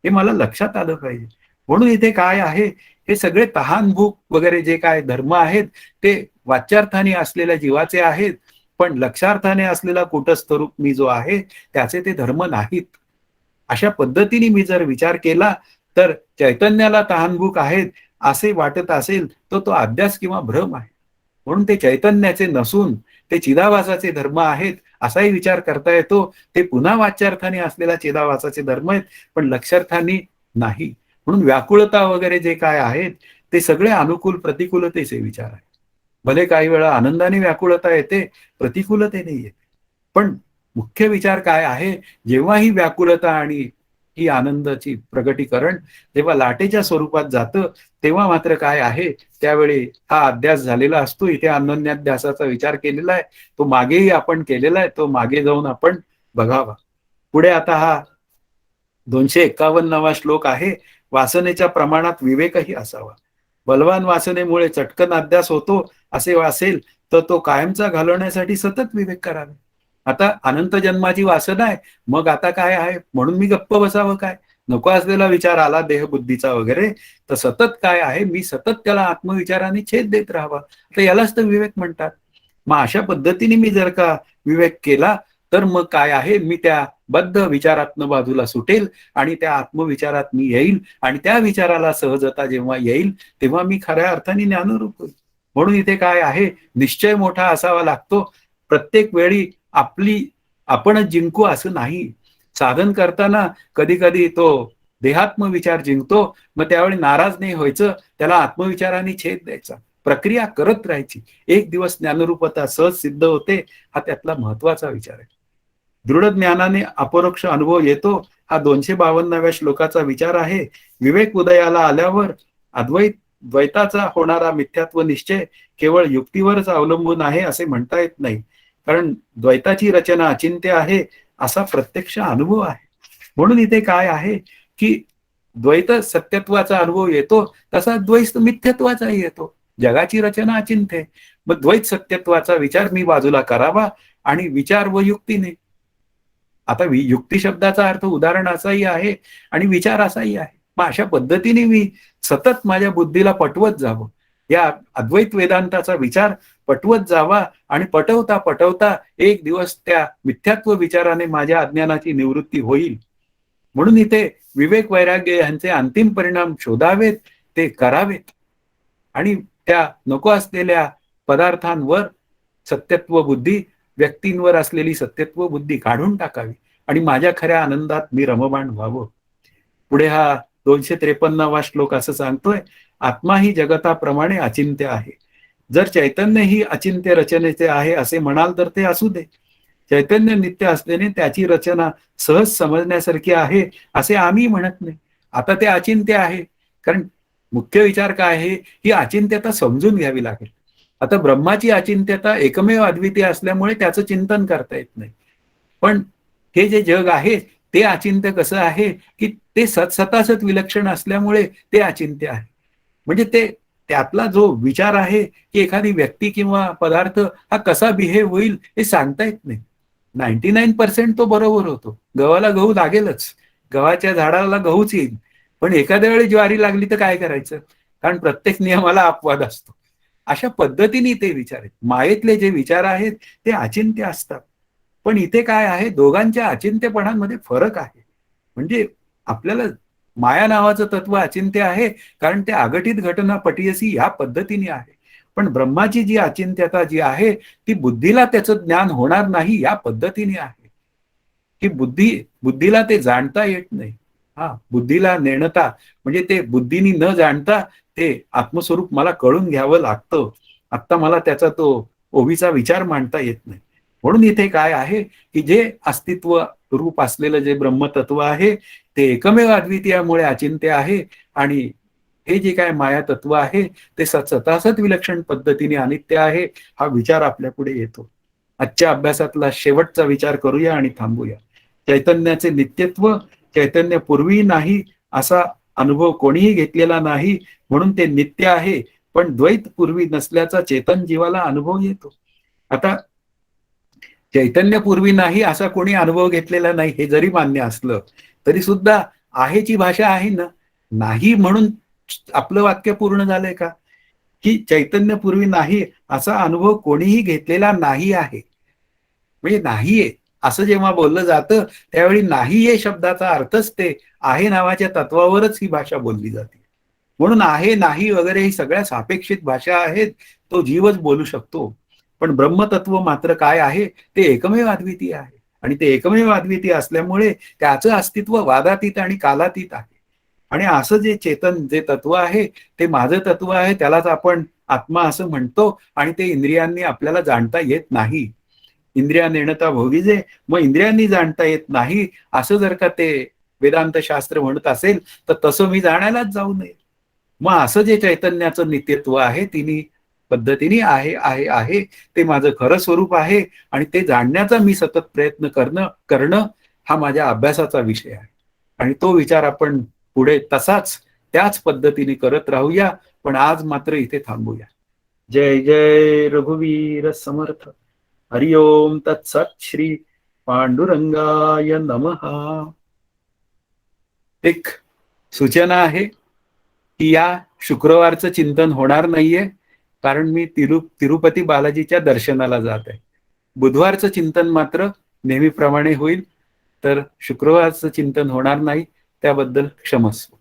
हे मला लक्षात आलं पाहिजे. म्हणून इथे काय आहे, हे सगळे तहानभूक वगैरे जे काय धर्म आहेत ते वाच्यार्थाने असलेल्या जीवाचे आहेत, पण लक्षार्थाने असलेला कुटस्थ रूप मी जो आहे त्याचे ते धर्म नाहीत. अशा पद्धतीने मी जर विचार केला तर चैतन्याला तहानभूक आहेत असे वाटत असेल तर तो अभ्यास किंवा भ्रम आहे. म्हणून ते चैतन्याचे नसून ते चिदाभासाचे धर्म आहेत असाही विचार करता येतो. ते पुन्हा वाच्यार्थाने असलेला चिदाभासाचे धर्म आहेत, पण लक्षार्थाने नाही. म्हणून व्याकुळता वगैरे जे काय आहेत ते सगळे अनुकूल प्रतिकूलतेचे विचार आहेत. भले काही वेळा आनंदाने व्याकुळता येते, प्रतिकूलतेने येते. पण मुख्य विचार काय आहे, जेव्हा ही व्याकुळता आणि ही आनंदाची प्रगटीकरण जेव्हा लाटेच्या स्वरूपात जातं तेव्हा मात्र काय आहे, त्यावेळी हा अध्यास झालेला असतो. इथे अनन्याध्यासाचा विचार केलेला आहे, तो मागेही आपण केलेला आहे, तो मागे जाऊन आपण बघावा. पुढे आता हा 251वा श्लोक आहे. वासनेच्या प्रमाणात विवेकही असावा. बलवान वासनेमुळे चटकन अध्यास होतो असे वासेल तर तो कायमचा घालवण्यासाठी सतत विवेक करावे. आता अनंत जन्माची वासना आहे, मग आता काय आहे म्हणून मी गप्प बसावं काय? नको असलेला विचार आला देहबुद्धीचा वगैरे तर सतत काय आहे, मी सतत त्याला आत्मविचाराने छेद देत राहावा. तर यालाच तर विवेक म्हणतात. मग अशा पद्धतीने मी जर का विवेक केला तर मग काय आहे, मी त्या बद्ध विचारातनं बाजूला सुटेल आणि त्या आत्मविचारात मी येईल आणि त्या विचाराला सहजता जेव्हा येईल तेव्हा मी खऱ्या अर्थाने ज्ञानरूप होईल. म्हणून इथे काय आहे, निश्चय मोठा असावा लागतो. प्रत्येक वेळी आपणच जिंकू असं नाही. साधन करताना कधी कधी तो देहात्म विचार जिंकतो, मग त्यावेळी नाराज नाही व्हायचं, त्याला आत्मविचाराने छेद द्यायचा, प्रक्रिया करत राहायची. एक दिवस ज्ञानरूपता सहज सिद्ध होते, हा त्यातला महत्वाचा विचार आहे. दृढ ज्ञानाने अपरोक्ष अनुभव येतो, हा 252व्या श्लोकाचा विचार आहे. विवेक उदयाला आल्यावर द्वैताचा होणारा मिथ्यात्व निश्चय केवळ युक्तीवरच अवलंबून आहे असे म्हणता येत नाही. कारण द्वैताची रचना अचिंत्य आहे असा प्रत्यक्ष अनुभव आहे. म्हणून इथे काय आहे की द्वैत सत्यत्वाचा अनुभव येतो, तसा द्वैत मिथ्यत्वाचाही येतो. जगाची रचना अचिंत्य, मग द्वैत सत्यत्वाचा विचार मी बाजूला करावा आणि विचार व युक्तीने. आता युक्ती शब्दाचा अर्थ उदाहरण असाही आहे आणि विचार असाही आहे. मग अशा पद्धतीने मी सतत माझ्या बुद्धीला पटवत जावं, या अद्वैत वेदांताचा विचार पटवत जावा आणि पटवता पटवता एक दिवस त्या मिथ्यात्व विचाराने माझ्या अज्ञानाची निवृत्ती होईल. म्हणून इथे विवेक वैराग्य यांचे अंतिम परिणाम शोधावेत, ते करावेत आणि त्या नको असलेल्या पदार्थांवर सत्यत्व बुद्धी, व्यक्तींवर असलेली सत्यत्व बुद्धी काढून टाकावी आणि माझ्या खऱ्या आनंदात मी रममाण व्हावं. पुढे हा 253वा श्लोक असं सांगतोय, आत्मा ही जगताप्रमाणे अचिंत्य आहे. जर चैतन्य ही अचिंत्य रचनेचे आहे असे म्हणाल तर ते असू दे. चैतन्य नित्य असल्याने त्याची रचना सहज समजण्यासारखी आहे असे आम्ही म्हणत नाही. आता ते अचिंत्य आहे, कारण मुख्य विचार काय आहे, ही अचिंत्यता समजून घ्यावी लागेल. आता ब्रह्माची अचिंत्यता एकमेव अद्वितीय असल्यामुळे त्याचं चिंतन करता येत नाही. पण हे जे जग आहे ते अचिंत्य कसं आहे की ते सतसत विलक्षण असल्यामुळे ते अचिंत्य आहे. म्हणजे ते त्यातला जो विचार आहे की एखादी व्यक्ती किंवा पदार्थ हा कसा बिहेव होईल हे सांगता येत नाही. 99% तो बरोबर होतो. गव्हाला गहू लागेलच, गव्हाच्या झाडाला गहूच येईल. पण एखाद्या वेळी ज्वारी लागली तर काय करायचं, कारण प्रत्येक नियमाला अपवाद असतो. अशा पद्धतीने ते विचार आहेत. मायेतले जे विचार आहेत ते अचिंत्य असतात. पण इथे काय आहे, दोघांच्या अचिंत्यपणामध्ये फरक आहे. म्हणजे आपल्याला माया नावाचं तत्व अचिंत्य आहे, कारण ते अघटित घटना पटीयसी या पद्धतीने आहे. पण ब्रह्माची जी अचिंत्यता जी आहे ती बुद्धीला त्याचं ज्ञान होणार नाही या पद्धतीने आहे. की बुद्धीला ते जाणता येत नाही. हा, बुद्धीला नेणता म्हणजे ते बुद्धीनी न जाणता ते आत्मस्वरूप मला कळून घ्यावं लागतं. आता मला त्याचा तो ओवीचा विचार मांडता येत नाही. म्हणून इथे काय आहे की जे अस्तित्व रूप असलेलं जे ब्रह्मतत्व आहे ते एकमेव अद्वितीयामुळे अचिंत्य आहे आणि हे जे काय माया तत्व आहे ते सतसत विलक्षण पद्धतीने अनित्य आहे, हा विचार आपल्या पुढे येतो. आजच्या अभ्यासातला शेवटचा विचार करूया आणि थांबूया. चैतन्याचे नित्यत्व, चैतन्य पूर्वी नाही असा अनुभव कोणीही घेतलेला नाही, म्हणून ते नित्य आहे. पण द्वैत पूर्वी नसल्याचा चेतन जीवाला अनुभव येतो. आता चैतन्यपूर्वी नाही असा कोणी अनुभव घेतलेला नाही हे जरी मान्य असलं तरी सुद्धा आहेची भाषा आहे ना. नाही म्हणून आपलं वाक्य पूर्ण झालंय का, की चैतन्यपूर्वी नाही असा अनुभव कोणीही घेतलेला नाही आहे. म्हणजे नाहीये असं जेव्हा बोललं जातं त्यावेळी नाहीये शब्दाचा अर्थच ते आहे नावाच्या तत्वावरच ही भाषा बोलली जाते. म्हणून आहे नाही वगैरे ही सगळ्या सापेक्षित भाषा आहेत, तो जीवच बोलू शकतो. पण ब्रह्मतत्व मात्र काय आहे, ते एकमेव अद्वितीय आहे आणि ते एकमेव अद्वितीय असल्यामुळे त्याचं अस्तित्व वादातीत आणि कालातीत आहे. आणि असं जे चेतन जे तत्व आहे ते माझं तत्व आहे, त्यालाच आपण आत्मा असं म्हणतो आणि ते इंद्रियांनी आपल्याला जाणता येत नाही. इंद्रिया नेणता भोगीजे, मग इंद्रियांनी जाणता येत नाही असं जर का ते वेदांत शास्त्र म्हणत असेल तर तसं मी जाणायलाच जाऊ नये. मग असं जे चैतन्याचं नित्यत्व आहे तिन्ही पद्धतीने आहे आहे आहे ते माझं खरं स्वरूप आहे आणि ते जाणण्याचा मी सतत प्रयत्न करणं हा माझ्या अभ्यासाचा विषय आहे. आणि तो विचार आपण पुढे तसाच त्याच पद्धतीने करत राहूया. पण आज मात्र इथे थांबूया. जय जय रघुवीर समर्थ. हरि ओम तत्सत. श्री पांडुरंगाय नमः. एक सूचना आहे की या शुक्रवारचं चिंतन होणार नाहीये, कारण मी तिरुपती बालाजीच्या दर्शनाला जात आहे. बुधवारचं चिंतन मात्र नेहमीप्रमाणे होईल, तर शुक्रवारचं चिंतन होणार नाही, त्याबद्दल क्षमस्व.